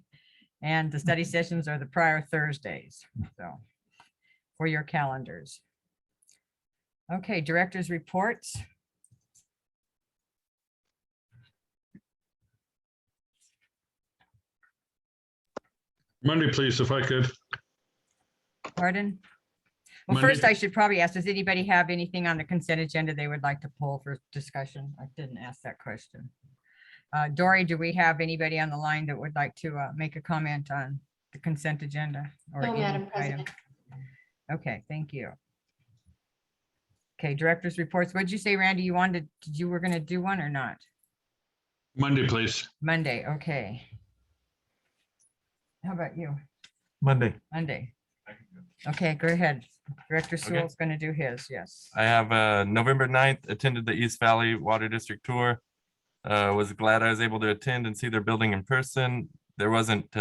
Speaker 2: and the study sessions are the prior Thursdays. So for your calendars. Okay, director's reports.
Speaker 9: Monday, please, if I could.
Speaker 2: Pardon? Well,
Speaker 9: Monday.
Speaker 2: first I should probably ask, does anybody have anything on the consent agenda they would like to pull for discussion? I didn't ask that question. Dory, do we have anybody on the line that would like to make a comment on the consent agenda? Or
Speaker 1: No,
Speaker 2: any
Speaker 1: Madam
Speaker 2: item?
Speaker 1: President.
Speaker 2: Okay, thank you. Okay, director's reports. What'd you say, Randy? You were gonna do one or not?
Speaker 9: Monday, please.
Speaker 2: Monday, okay. How about you?
Speaker 6: Monday.
Speaker 2: Monday. Okay, go ahead. Director
Speaker 10: Okay.
Speaker 2: Sewell's gonna do his, yes.
Speaker 10: I have November 9th, attended the East Valley Water District tour. Was glad I was able to attend and see their building in person. There wasn't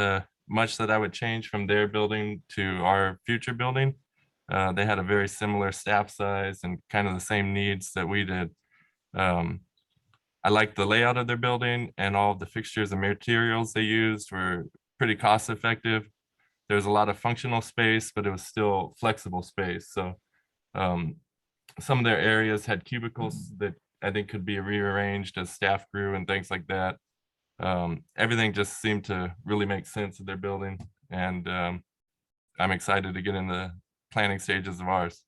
Speaker 10: much that I would change from their building to our future building. They had a very similar staff size and kind of the same needs that we did. I liked the layout of their building, and all of the fixtures and materials they used were pretty cost effective. There was a lot of functional space, but it was still flexible space. So some of their areas had cubicles that I think could be rearranged as staff grew and things like that. Everything just seemed to really make sense of their building, and I'm excited to get in the planning stages of ours.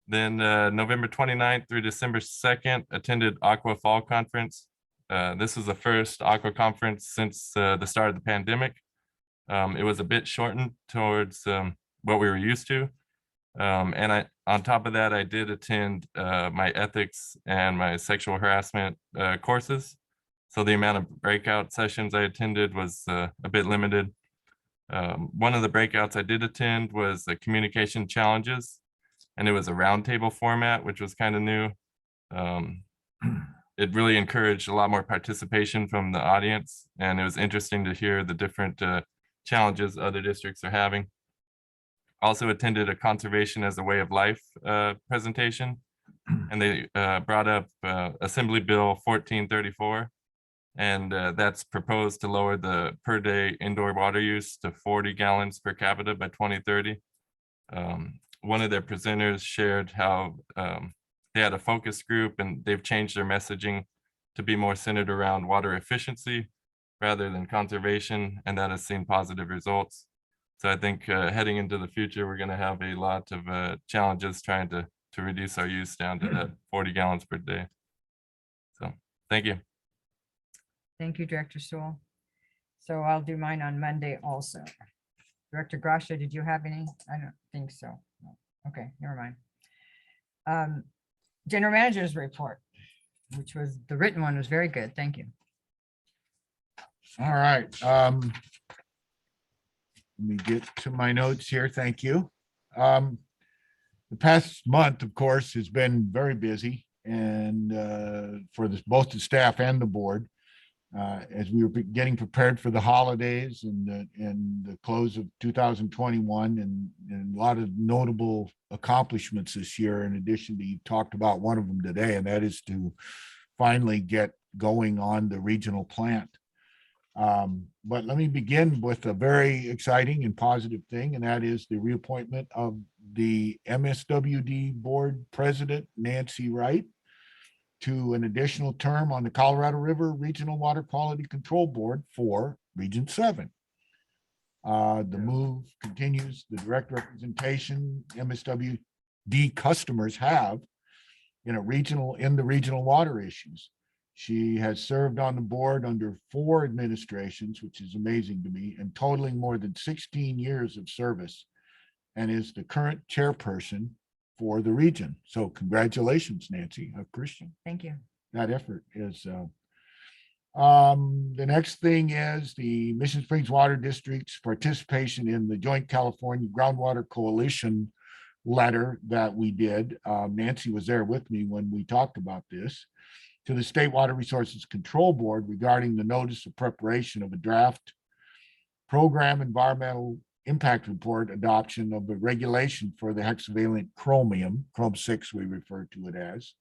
Speaker 10: Then November 29th through December 2nd, attended Aqua Fall Conference. This was the first Aqua conference since the start of the pandemic. It was a bit shortened towards what we were used to. And on top of that, I did attend my ethics and my sexual harassment courses. So the amount of breakout sessions I attended was a bit limited. One of the breakouts I did attend was the communication challenges, and it was a roundtable format, which was kind of new. It really encouraged a lot more participation from the audience, and it was interesting to hear the different challenges other districts are having. Also attended a conservation as a way of life presentation, and they brought up Assembly Bill 1434, and that's proposed to lower the per day indoor water use to 40 gallons per capita by 2030. One of their presenters shared how they had a focus group, and they've changed their messaging to be more centered around water efficiency rather than conservation, and that has seen positive results. So I think heading into the future, we're going to have a lot of challenges trying to reduce our use down to that 40 gallons per day. So thank you.
Speaker 2: Thank you, Director Sewell. So I'll do mine on Monday also. Director Gracia, did you have any? I don't think so. No. Okay, never mind. General Manager's report, which was, the written one was very good. Thank you.
Speaker 3: All right. Let me get to my notes here. Thank you. The past month, of course, has been very busy, and for both the staff and the board, as we were getting prepared for the holidays and the close of 2021, and a lot of notable accomplishments this year. In addition to, you talked about one of them today, and that is to finally get going on the regional plant. But let me begin with a very exciting and positive thing, and that is the reappointment of the MSWD board president, Nancy Wright, to an additional term on the Colorado River Regional Water Quality Control Board for Region 7. The move continues the direct representation MSWD customers have in the regional water issues. She has served on the board under 4 administrations, which is amazing to me, and totaling more than 16 years of service, and is the current chairperson for the region. So congratulations, Nancy. I appreciate
Speaker 2: Thank you.
Speaker 3: that effort. Is the next thing is the Mission Springs Water District's participation in the Joint California Groundwater Coalition letter that we did. Nancy was there with me when we talked about this, to the State Water Resources Control Board regarding the notice of preparation of a draft program environmental impact report adoption of the regulation for the hexavalent chromium, Chrome 6 we refer to it as,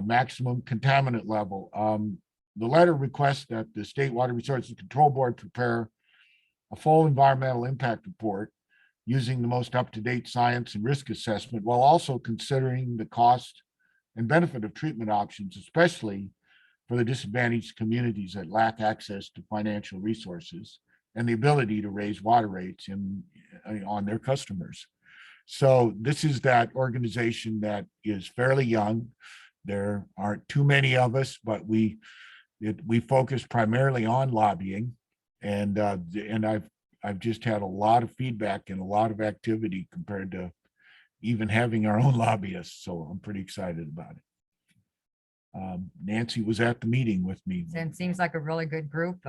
Speaker 3: maximum contaminant level. The letter requests that the State Water Resources Control Board prepare a full environmental impact report using the most up-to-date science and risk assessment while also considering the cost and benefit of treatment options, especially for the disadvantaged communities that lack access to financial resources and the ability to raise water rates on their customers. So this is that organization that is fairly young. There aren't too many of us, but we focus primarily on lobbying, and I've just had a lot of feedback and a lot of activity compared to even having our own lobbyists. So I'm pretty excited about it. Nancy was at the meeting with me.
Speaker 2: And seems like a really good group.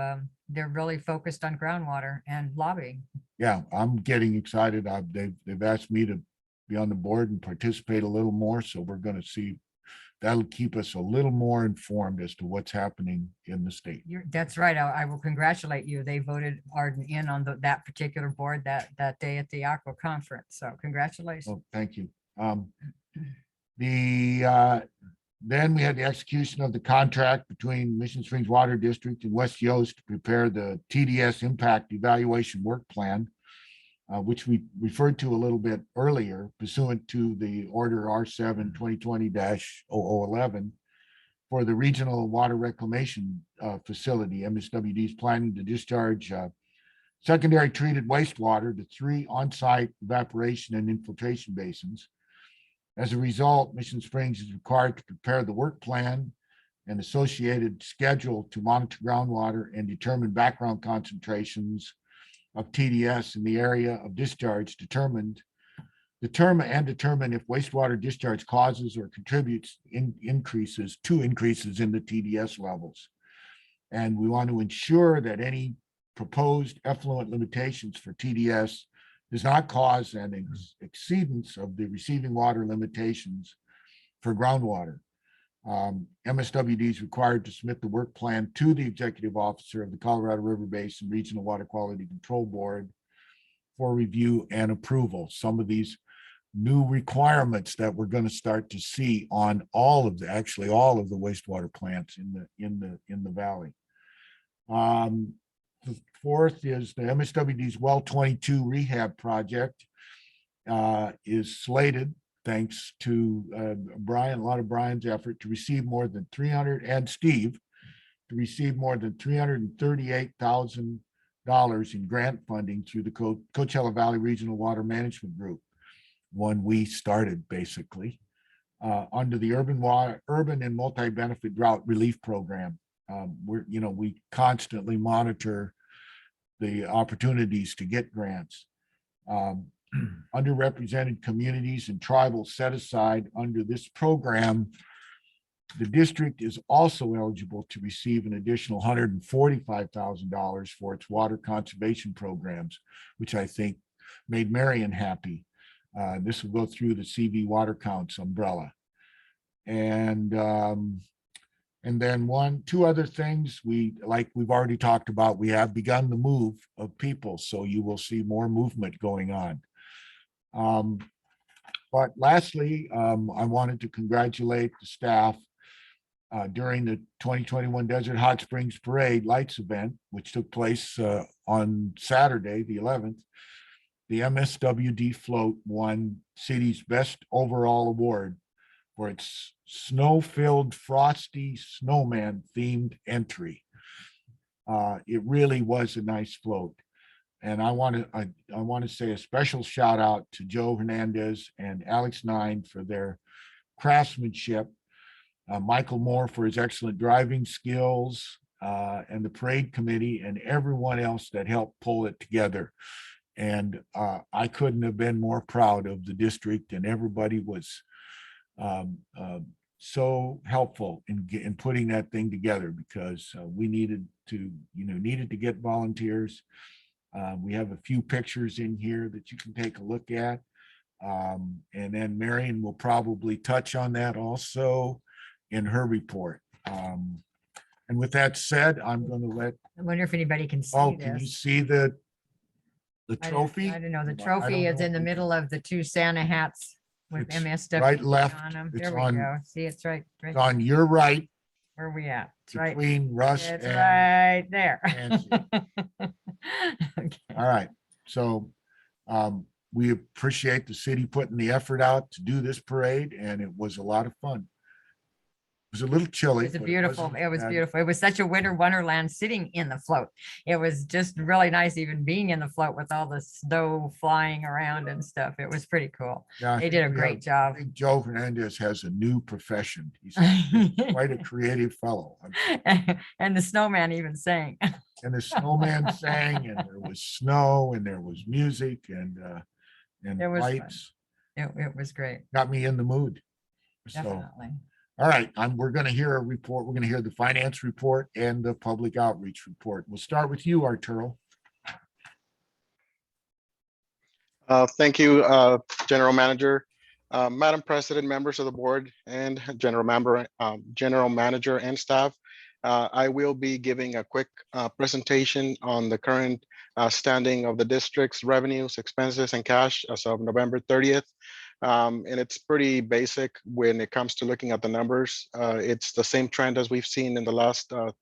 Speaker 2: They're really focused on groundwater and lobbying.
Speaker 3: Yeah, I'm getting excited. They've asked me to be on the board and participate a little more. So we're going to see. That'll keep us a little more informed as to what's happening in the state.
Speaker 2: That's right. I will congratulate you. They voted Arden in on that particular board that day at the Aqua conference. So congratulations.
Speaker 3: Oh, thank you. Then we had the execution of the contract between Mission Springs Water District and West Yost to prepare the TDS impact evaluation work plan, which we referred to a little bit earlier pursuant to the order R7 2020-0011 for the Regional Water Reclamation Facility. MSWD is planning to discharge secondary treated wastewater to 3 on-site evaporation and infiltration basins. As a result, Mission Springs is required to prepare the work plan and associated schedule to monitor groundwater and determine background concentrations of TDS in the area of discharge, determine if wastewater discharge causes or contributes increases in the TDS levels. And we want to ensure that any proposed effluent limitations for TDS does not cause an exceedance of the receiving water limitations for groundwater. MSWD is required to submit the work plan to the executive officer of the Colorado River Basin Regional Water Quality Control Board for review and approval. Some of these new requirements that we're going to start to see on all of the wastewater plants in the valley. The fourth is the MSWD's Well 22 rehab project is slated, thanks to Brian, a lot of Brian's effort, to receive more than $338,000 in grant funding through the Coachella Valley Regional Water Management Group, one we started basically, under the Urban and Multi-Benefit Drought Relief Program. We constantly monitor the opportunities to get grants. Underrepresented communities and tribals set aside under this program, the district is also eligible to receive an additional $145,000 for its water conservation programs, which I think made Marion happy. This will go through the CV Water Counts umbrella. And then two other things we've already talked about, we have begun the move of people. So you will see more movement going on. But lastly, I wanted to congratulate the staff during the 2021 Desert Hot Springs Parade Lights event, which took place on Saturday, the 11th. The MSWD float won city's best overall award for its snow-filled frosty snowman themed entry. It really was a nice float. And I want to say a special shout out to Joe Hernandez and Alex Nine for their craftsmanship, Michael Moore for his excellent driving skills, and the parade committee and everyone else that helped pull it together. And I couldn't have been more proud of the district, and everybody was so helpful in putting that thing together, because we needed to get volunteers. We have a few pictures in here that you can take a look at. And then Marion will probably touch on that also in her report. And with that said, I'm going to let.
Speaker 2: I wonder if anybody can see
Speaker 3: Oh,
Speaker 2: this.
Speaker 3: can you see the trophy?
Speaker 2: I don't know. The trophy is in the middle of the 2 Santa hats with
Speaker 3: It's
Speaker 2: MSW
Speaker 3: right, left.
Speaker 2: on them.
Speaker 3: It's
Speaker 2: There we
Speaker 3: on-
Speaker 2: go. See, it's right.
Speaker 3: It's on your right,
Speaker 2: Where are we at? It's right.
Speaker 3: between Russ
Speaker 2: It's
Speaker 3: and.
Speaker 2: right there.
Speaker 3: Nancy.
Speaker 2: Okay.
Speaker 3: All right, so we appreciate the city putting the effort out to do this parade, and it was a lot of fun. It was a little chilly.
Speaker 2: It was
Speaker 3: but
Speaker 2: beautiful.
Speaker 3: wasn't
Speaker 2: It was
Speaker 3: bad.
Speaker 2: beautiful. It was such a winter wonderland sitting in the float. It was just really nice even being in the float with all the snow flying around and stuff. It was pretty cool.
Speaker 3: Yeah, I
Speaker 2: They
Speaker 3: think
Speaker 2: did a
Speaker 3: we
Speaker 2: great
Speaker 3: have-
Speaker 2: job.
Speaker 3: I think Joe Hernandez has a new profession. He's quite a creative fellow.
Speaker 2: And the snowman even sang.
Speaker 3: And the snowman sang, and there was snow, and there was music, and
Speaker 2: It was fun.
Speaker 3: lights.
Speaker 2: It was great,
Speaker 3: Got me in the mood. So,
Speaker 2: definitely.
Speaker 3: all right, we're going to hear a report. We're going to hear the finance report and the public outreach report. We'll start with you, Arturo.
Speaker 13: Thank you, General Manager. Madam President, members of the board, and General Manager and staff. I will be giving a quick presentation on the current standing of the district's revenues, expenses, and cash as of November 30th. And it's pretty basic when it comes to looking at the numbers. It's the same trend as we've seen in the last 4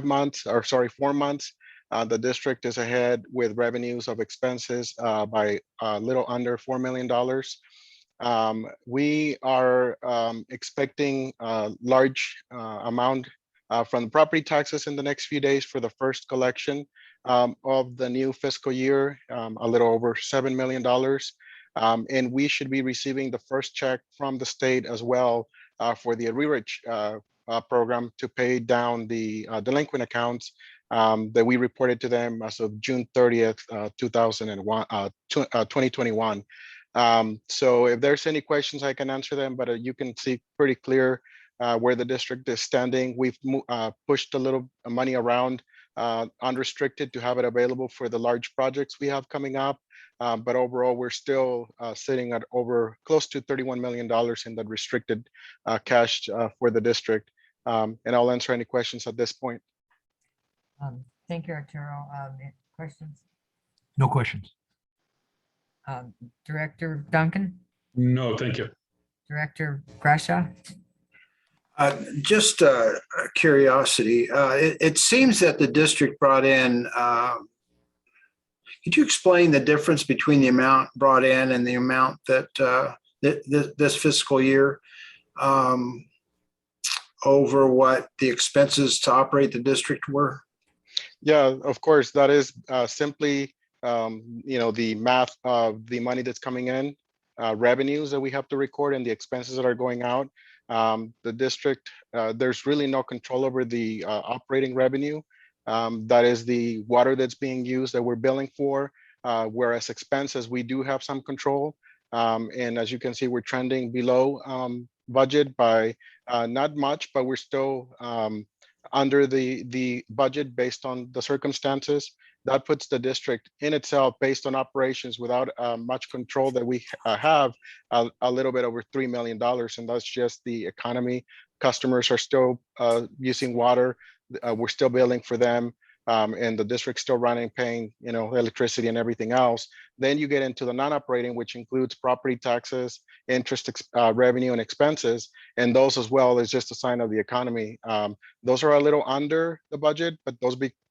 Speaker 13: months. The district is ahead with revenues of expenses by a little under $4 million. We are expecting a large amount from the property taxes in the next few days for the first collection of the new fiscal year, a little over $7 million. And we should be receiving the first check from the state as well for the arrearage program to pay down the delinquent accounts that we reported to them as of June 30th, 2021. So if there's any questions, I can answer them, but you can see pretty clear where the district is standing. We've pushed a little money around unrestricted to have it available for the large projects we have coming up. But overall, we're still sitting at over close to $31 million in the restricted cash for the district. And I'll answer any questions at this point.
Speaker 2: Thank you, Arturo. Questions?
Speaker 6: No questions.
Speaker 2: Director Duncan,
Speaker 9: No, thank you.
Speaker 2: Director Grasha.
Speaker 7: Just a curiosity, it seems that the district brought in, could you explain the difference between the amount brought in and the amount that this fiscal year over what the expenses to operate the district were?
Speaker 13: Yeah, of course, that is simply, the math of the money that's coming in, revenues that we have to record and the expenses that are going out. The district, there's really no control over the operating revenue. That is the water that's being used that we're billing for, whereas expenses, we do have some control. And as you can see, we're trending below budget by not much, but we're still under the budget based on the circumstances. That puts the district in itself, based on operations without much control that we have, a little bit over $3 million. And that's just the economy. Customers are still using water. We're still billing for them. And the district's still running, paying, electricity and everything else. Then you get into the non-operating, which includes property taxes, interest revenue, and expenses. And those as well is just a sign of the economy. Those are a little under the budget, but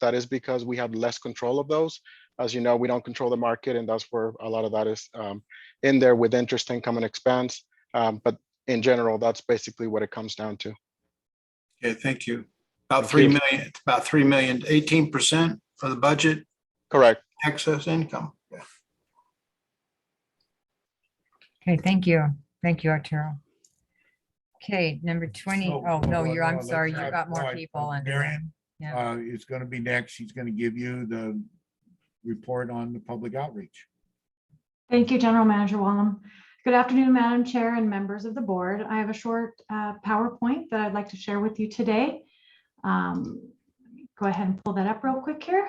Speaker 13: that is because we have less control of those. As you know, we don't control the market, and that's where a lot of that is in there with interest income and expense. But in general, that's basically what it comes down to.
Speaker 7: Okay, thank you. About 3 million, about 3 million, 18% for the budget.
Speaker 13: Correct.
Speaker 7: Excess income. Yeah.
Speaker 2: Okay, thank you. Thank you, Arturo. Okay, number 20. Oh, no, I'm sorry. You got more people. And
Speaker 3: Marion
Speaker 2: yeah.
Speaker 3: is going to be next. She's going to give you the report on the public outreach.
Speaker 14: Thank you, General Manager Wallum. Good afternoon, Madam Chair and members of the board. I have a short PowerPoint that I'd like to share with you today. Go ahead and pull that up real quick here.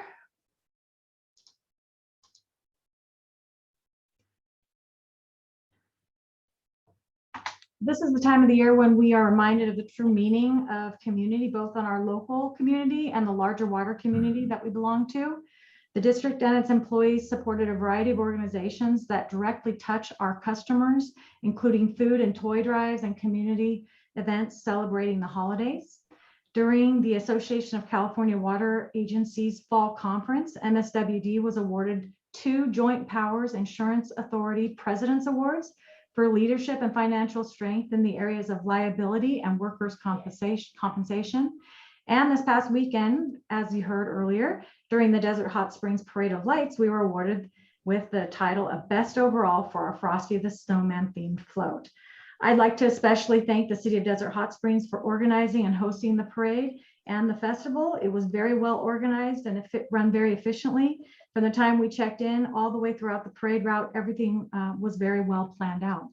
Speaker 14: This is the time of the year when we are reminded of the true meaning of community, both on our local community and the larger water community that we belong to. The district and its employees supported a variety of organizations that directly touch our customers, including food and toy drives and community events celebrating the holidays. During the Association of California Water Agencies Fall Conference, MSWD was awarded 2 Joint Powers Insurance Authority President's Awards for leadership and financial strength in the areas of liability and workers' compensation. And this past weekend, as you heard earlier, during the Desert Hot Springs Parade of Lights, we were awarded with the title of Best Overall for our Frosty the Snowman themed float. I'd like to especially thank the City of Desert Hot Springs for organizing and hosting the parade and the festival. It was very well organized and it run very efficiently. From the time we checked in all the way throughout the parade route, everything was very well planned out.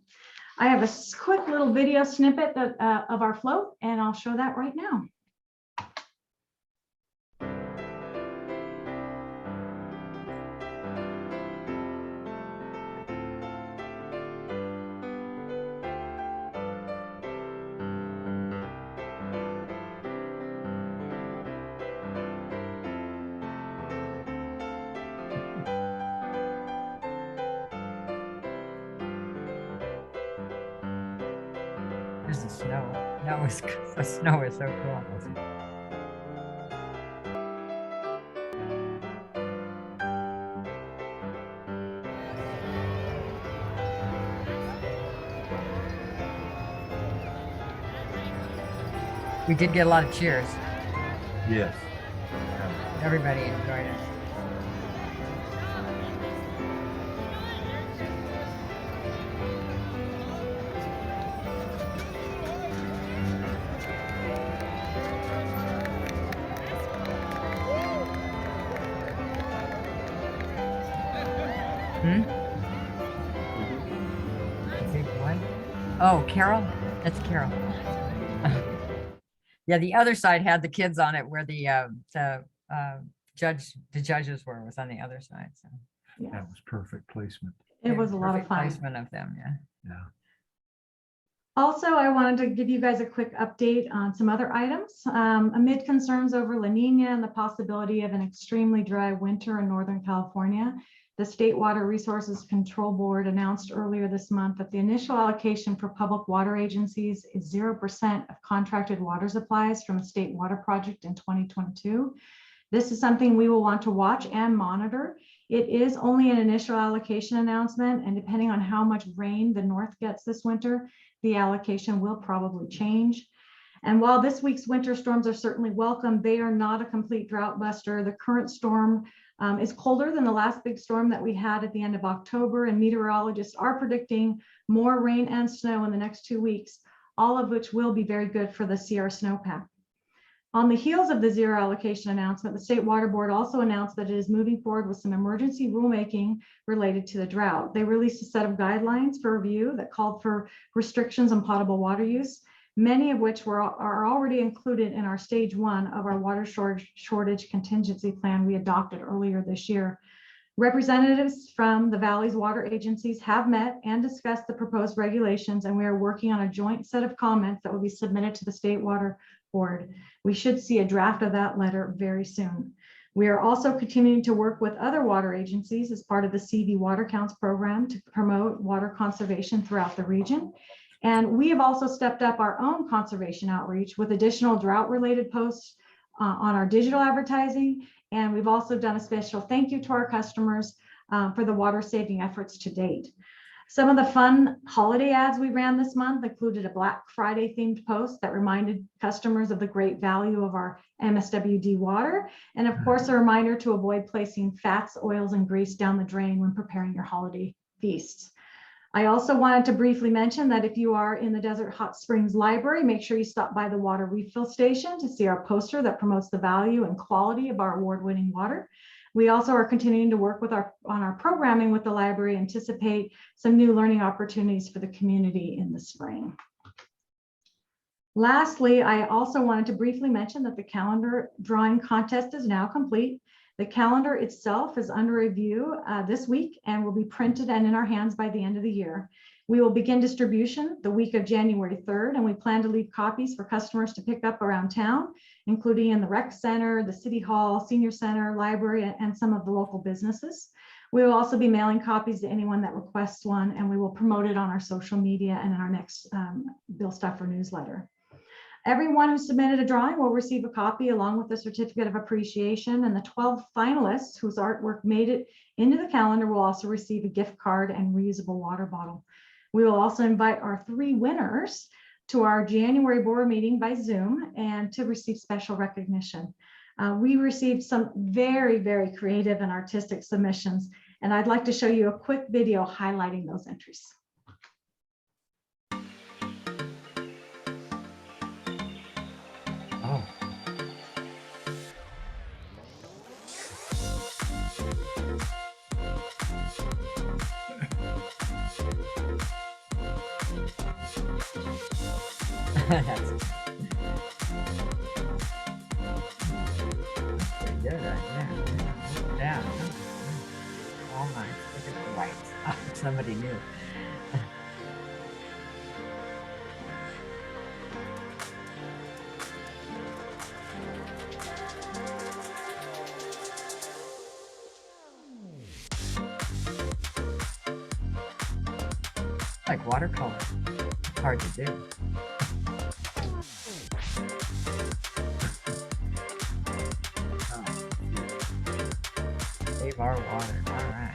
Speaker 14: I have a quick little video snippet of our float, and I'll show that right now.
Speaker 2: There's the snow. The snow is so cool. We did get a lot of cheers.
Speaker 6: Yes.
Speaker 2: Everybody enjoyed it. Big one. Oh, Carol? That's Carol. Yeah, the other side had the kids on it where the judges was on the other side. So
Speaker 6: That was perfect placement.
Speaker 14: It was a lot of
Speaker 2: perfect
Speaker 14: fun.
Speaker 2: placement of them, yeah.
Speaker 6: Yeah.
Speaker 14: Also, I wanted to give you guys a quick update on some other items. Amid concerns over La Nina and the possibility of an extremely dry winter in Northern California, the State Water Resources Control Board announced earlier this month that the initial allocation for public water agencies is 0% of contracted water supplies from a state water project in 2022. This is something we will want to watch and monitor. It is only an initial allocation announcement, and depending on how much rain the north gets this winter, the allocation will probably change. And while this week's winter storms are certainly welcome, they are not a complete drought buster. The current storm is colder than the last big storm that we had at the end of October, and meteorologists are predicting more rain and snow in the next 2 weeks, all of which will be very good for the Sierra snowpack. On the heels of the zero allocation announcement, the State Water Board also announced that it is moving forward with some emergency rulemaking related to the drought. They released a set of guidelines for review that called for restrictions on potable water use, many of which are already included in our stage 1 of our water shortage contingency plan we adopted earlier this year. Representatives from the Valley's water agencies have met and discussed the proposed regulations, and we are working on a joint set of comments that will be submitted to the State Water Board. We should see a draft of that letter very soon. We are also continuing to work with other water agencies as part of the CV Water Counts program to promote water conservation throughout the region. And we have also stepped up our own conservation outreach with additional drought-related posts on our digital advertising. And we've also done a special thank you to our customers for the water saving efforts to date. Some of the fun holiday ads we ran this month included a Black Friday themed post that reminded customers of the great value of our MSWD water. And of course, a reminder to avoid placing fats, oils, and grease down the drain when preparing your holiday feasts. I also wanted to briefly mention that if you are in the Desert Hot Springs Library, make sure you stop by the water refill station to see our poster that promotes the value and quality of our award-winning water. We also are continuing to work on our programming with the library, anticipate some new learning opportunities for the community in the spring. Lastly, I also wanted to briefly mention that the calendar drawing contest is now complete. The calendar itself is under review this week and will be printed and in our hands by the end of the year. We will begin distribution the week of January 3rd, and we plan to leave copies for customers to pick up around town, including in the rec center, the city hall, senior center, library, and some of the local businesses. We will also be mailing copies to anyone that requests one, and we will promote it on our social media and in our next Bill Stuffer newsletter. Everyone who submitted a drawing will receive a copy along with a certificate of appreciation, and the 12 finalists whose artwork made it into the calendar will also receive a gift card and reusable water bottle. We will also invite our 3 winners to our January board meeting by Zoom and to receive special recognition. We received some very, very creative and artistic submissions, and I'd like to show you a quick video highlighting those entries.
Speaker 2: Oh. That's pretty good right there. Yeah. All nice. Look at the lights. Oh, somebody knew. Like watercolor. Hard to do. Save our water. All right.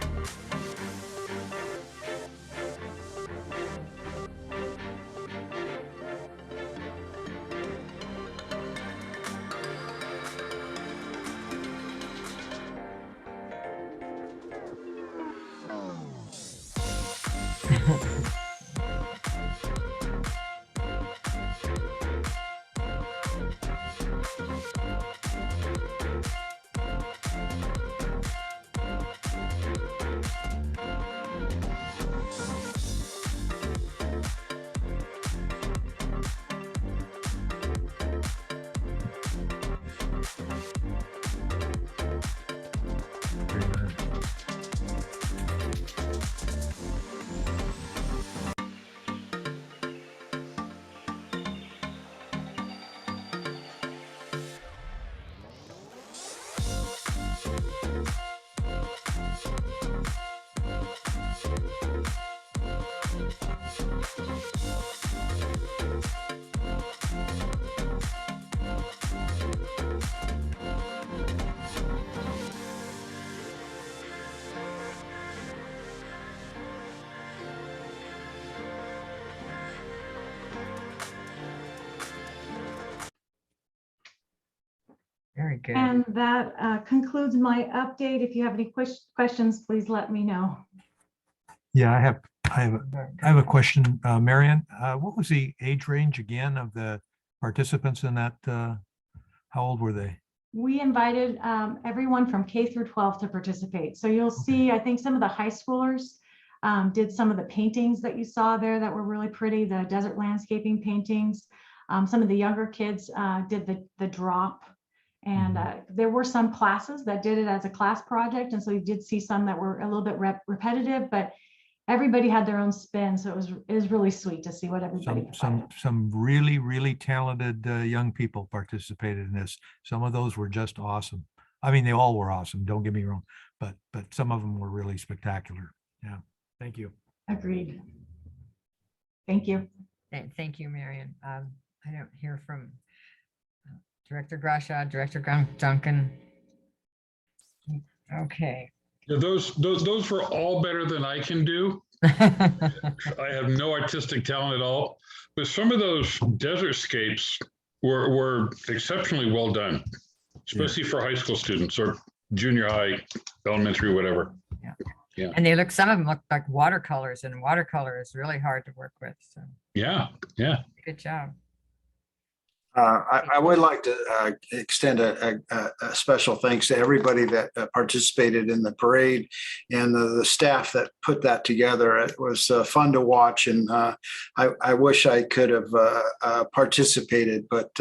Speaker 2: Very good.
Speaker 14: And that concludes my update. If you have any questions, please let me know.
Speaker 6: Yeah, I have a question, Marion. What was the age range again of the participants in that? How old were they?
Speaker 14: We invited everyone from K through 12 to participate. So you'll see, I think some of the high schoolers did some of the paintings that you saw there that were really pretty, the desert landscaping paintings. Some of the younger kids did the drop. And there were some classes that did it as a class project. And so you did see some that were a little bit repetitive, but everybody had their own spin. So it was really sweet to see what everybody
Speaker 6: Some really talented young people participated in this. Some of those were just awesome. I mean, they all were awesome, don't get me wrong, but some of them were really spectacular. Yeah, thank you.
Speaker 14: Agreed. Thank you.
Speaker 2: Thank you, Marion. I don't hear from Director Grasha, Director Duncan. Okay.
Speaker 9: Yeah, those were all better than I can do. I have no artistic talent at all, but some of those desert scapes were exceptionally well done, especially for high school students or junior high, elementary, whatever. Yeah.
Speaker 2: And some of them look like watercolors, and watercolor is really hard to work with. So
Speaker 9: yeah.
Speaker 2: Good job.
Speaker 7: I would like to extend a special thanks to everybody that participated in the parade and the staff that put that together. It was fun to watch, and I wish I could have participated, but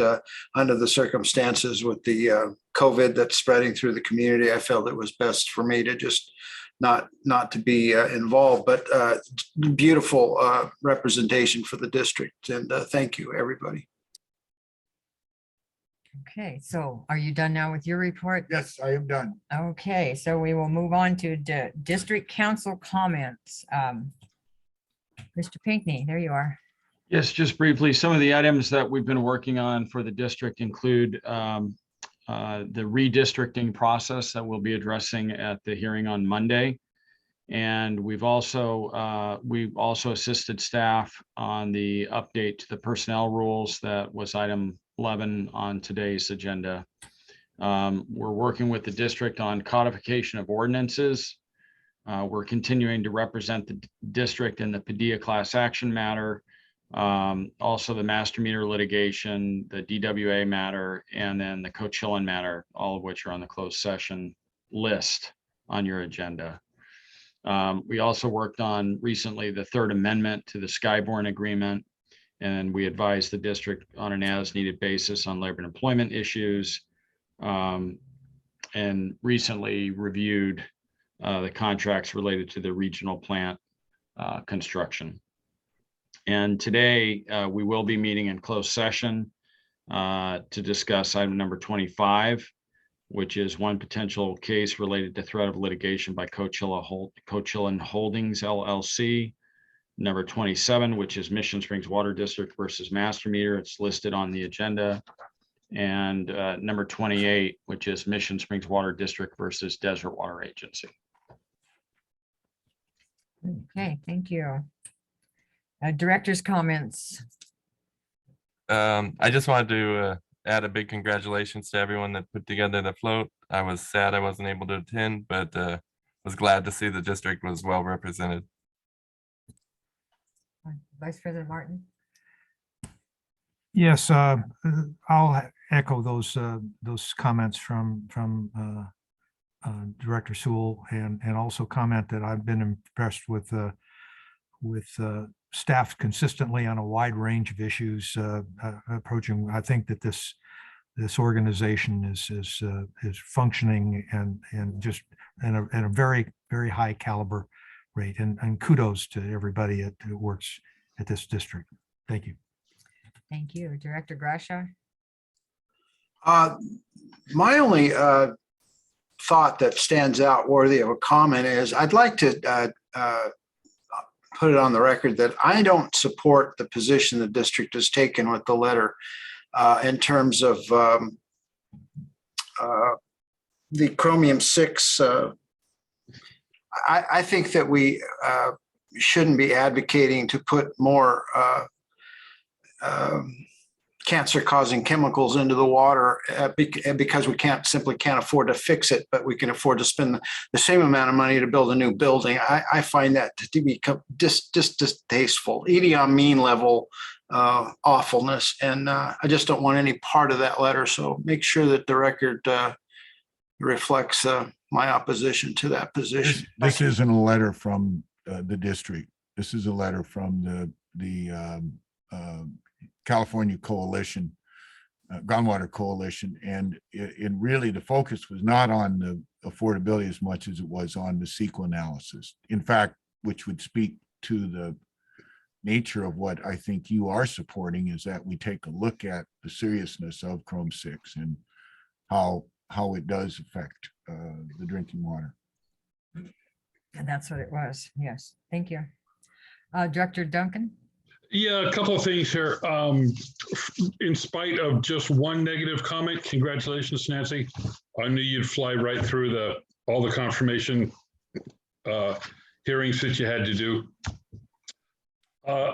Speaker 7: under the circumstances with the COVID that's spreading through the community, I felt it was best for me to just not to be involved, but beautiful representation for the district. And thank you, everybody.
Speaker 2: Okay, so are you done now with your report?
Speaker 3: Yes, I am done.
Speaker 2: Okay, so we will move on to district council comments. Mr. Pinckney, there you are.
Speaker 4: Yes, just briefly, some of the items that we've been working on for the district include the redistricting process that we'll be addressing at the hearing on Monday. And we've also assisted staff on the update to the personnel rules that was item 11 on today's agenda. We're working with the district on codification of ordinances. We're continuing to represent the district in the Padilla class action matter, also the master meter litigation, the DWA matter, and then the Coachella matter, all of which are on the closed session list on your agenda. We also worked on recently the third amendment to the Skyborn agreement, and we advised the district on an as-needed basis on labor and employment issues, and recently reviewed the contracts related to the regional plant construction. And today we will be meeting in closed session to discuss item number 25, which is one potential case related to threat of litigation by Coachella Holdings LLC. Number 27, which is Mission Springs Water District versus Master Meter. It's listed on the agenda. And number 28, which is Mission Springs Water District versus Desert Water Agency.
Speaker 2: Okay, thank you. Director's comments.
Speaker 10: I just wanted to add a big congratulations to everyone that put together the float. I was sad I wasn't able to attend, but was glad to see the district was well represented.
Speaker 2: Vice President Martin.
Speaker 6: Yes, I'll echo those comments from Director Sewell, and also comment that I've been impressed with staff consistently on a wide range of issues approaching. I think that this organization is functioning and just in a very, very high caliber rate, and kudos to everybody who works at this district. Thank you.
Speaker 2: Thank you. Director Grasha.
Speaker 7: My only thought that stands out worthy of a comment is I'd like to put it on the record that I don't support the position the district has taken with the letter in terms of the chromium 6. I think that we shouldn't be advocating to put more cancer-causing chemicals into the water because we simply can't afford to fix it, but we can afford to spend the same amount of money to build a new building. I find that to be distasteful, Idi Amin level awfulness, and I just don't want any part of that letter. So make sure that the record reflects my opposition to that position.
Speaker 3: This isn't a letter from the district. This is a letter from the California Coalition, Groundwater Coalition, and it really, the focus was not on the affordability as much as it was on the CEQA analysis. In fact, which would speak to the nature of what I think you are supporting, is that we take a look at the seriousness of Chrome 6 and how it does affect the drinking water.
Speaker 2: And that's what it was. Yes, thank you. Director Duncan.
Speaker 9: Yeah, a couple of things here. In spite of just one negative comment, congratulations, Nancy. I knew you'd fly right through all the confirmation hearings that you had to do.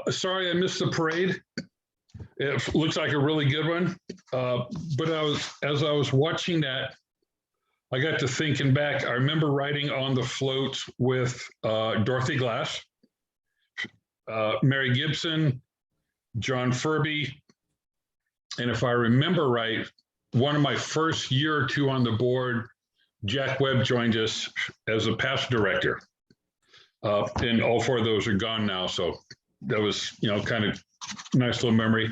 Speaker 9: Sorry, I missed the parade. It looks like a really good one. But as I was watching that, I got to thinking back. I remember riding on the float with Dorothy Glass, Mary Gibson, John Furby, and if I remember right, one of my first year or two on the board, Jack Webb joined us as a past director. And all four of those are gone now, so that was, kind of nice little memory.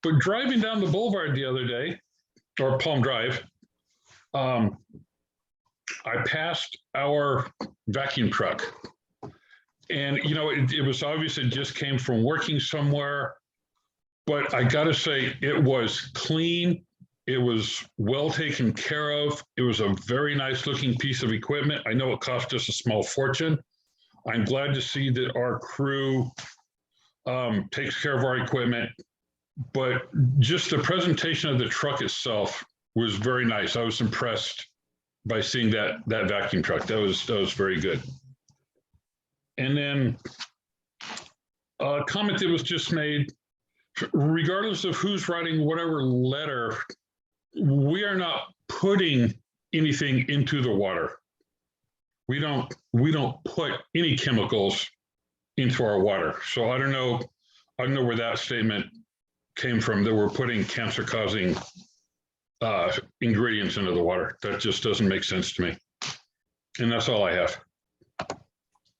Speaker 9: But driving down the boulevard the other day, or Palm Drive, I passed our vacuum truck. And, it was obvious it just came from working somewhere, but I got to say it was clean. It was well taken care of. It was a very nice looking piece of equipment. I know it cost us a small fortune. I'm glad to see that our crew takes care of our equipment, but just the presentation of the truck itself was very nice. I was impressed by seeing that vacuum truck. That was very good. And then a comment that was just made, regardless of who's writing whatever letter, we are not putting anything into the water. We don't put any chemicals into our water. So I don't know where that statement came from, that we're putting cancer-causing ingredients into the water. That just doesn't make sense to me. And that's all I have.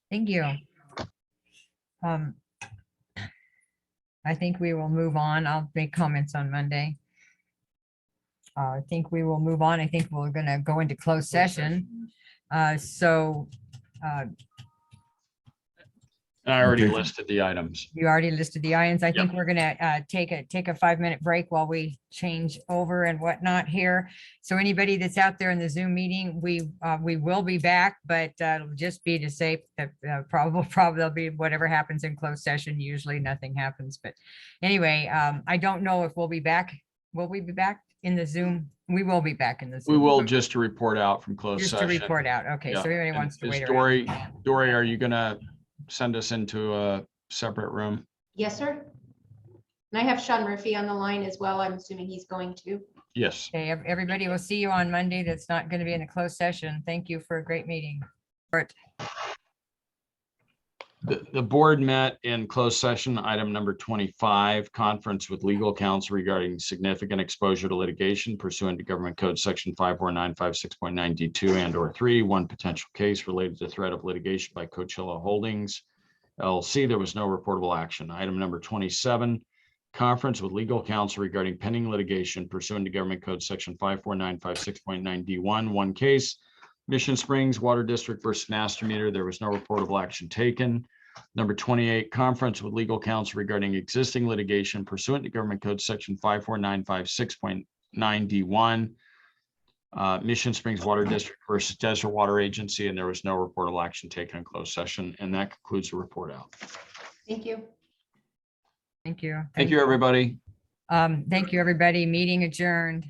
Speaker 2: Thank you. I think we will move on. I'll make comments on Monday. I think we will move on. I think we're gonna go into closed session.
Speaker 4: I already
Speaker 3: Okay.
Speaker 4: listed the items.
Speaker 2: You already listed the items. I
Speaker 4: Yep.
Speaker 2: think we're gonna take a 5-minute break while we change over and whatnot here. So anybody that's out there in the Zoom meeting, we will be back, but it'll just be to say that probably there'll be whatever happens in closed session. Usually nothing happens, but anyway, I don't know if we'll be back. Will we be back in the Zoom? We will be back in the Zoom.
Speaker 4: We will just to report out from closed
Speaker 2: Just to
Speaker 4: session.
Speaker 2: report out. Okay, so
Speaker 4: Yeah.
Speaker 2: everybody
Speaker 4: And
Speaker 2: wants to
Speaker 4: is
Speaker 2: wait.
Speaker 4: Dory,
Speaker 2: around.
Speaker 4: Dory, are you gonna send us into a separate room?
Speaker 1: Yes, sir. And I have Sean Murphy on the line as well. I'm assuming he's going to.
Speaker 4: Yes.
Speaker 2: Okay, everybody will see you on Monday. That's not going to be in a closed session. Thank you for a great meeting.
Speaker 4: The board met in closed session, item number 25, conference with legal counsel regarding significant exposure to litigation pursuant to Government Code Section 54956.9 D2 and/or 3, one potential case related to threat of litigation by Coachella Holdings LLC. There was no reportable action. Item number 27, conference with legal counsel regarding pending litigation pursuant to Government Code Section 54956.9 D1, one case, Mission Springs Water District versus Master Meter. There was no reportable action taken. Number 28, conference with legal counsel regarding existing litigation pursuant to Government Code Section 54956.9 D1. Mission Springs Water District versus Desert Water Agency, and there was no reportable action taken in closed session. And that concludes the report out.
Speaker 1: Thank you.
Speaker 2: Thank you.
Speaker 4: Thank you, everybody.
Speaker 2: Thank you, everybody. Meeting adjourned.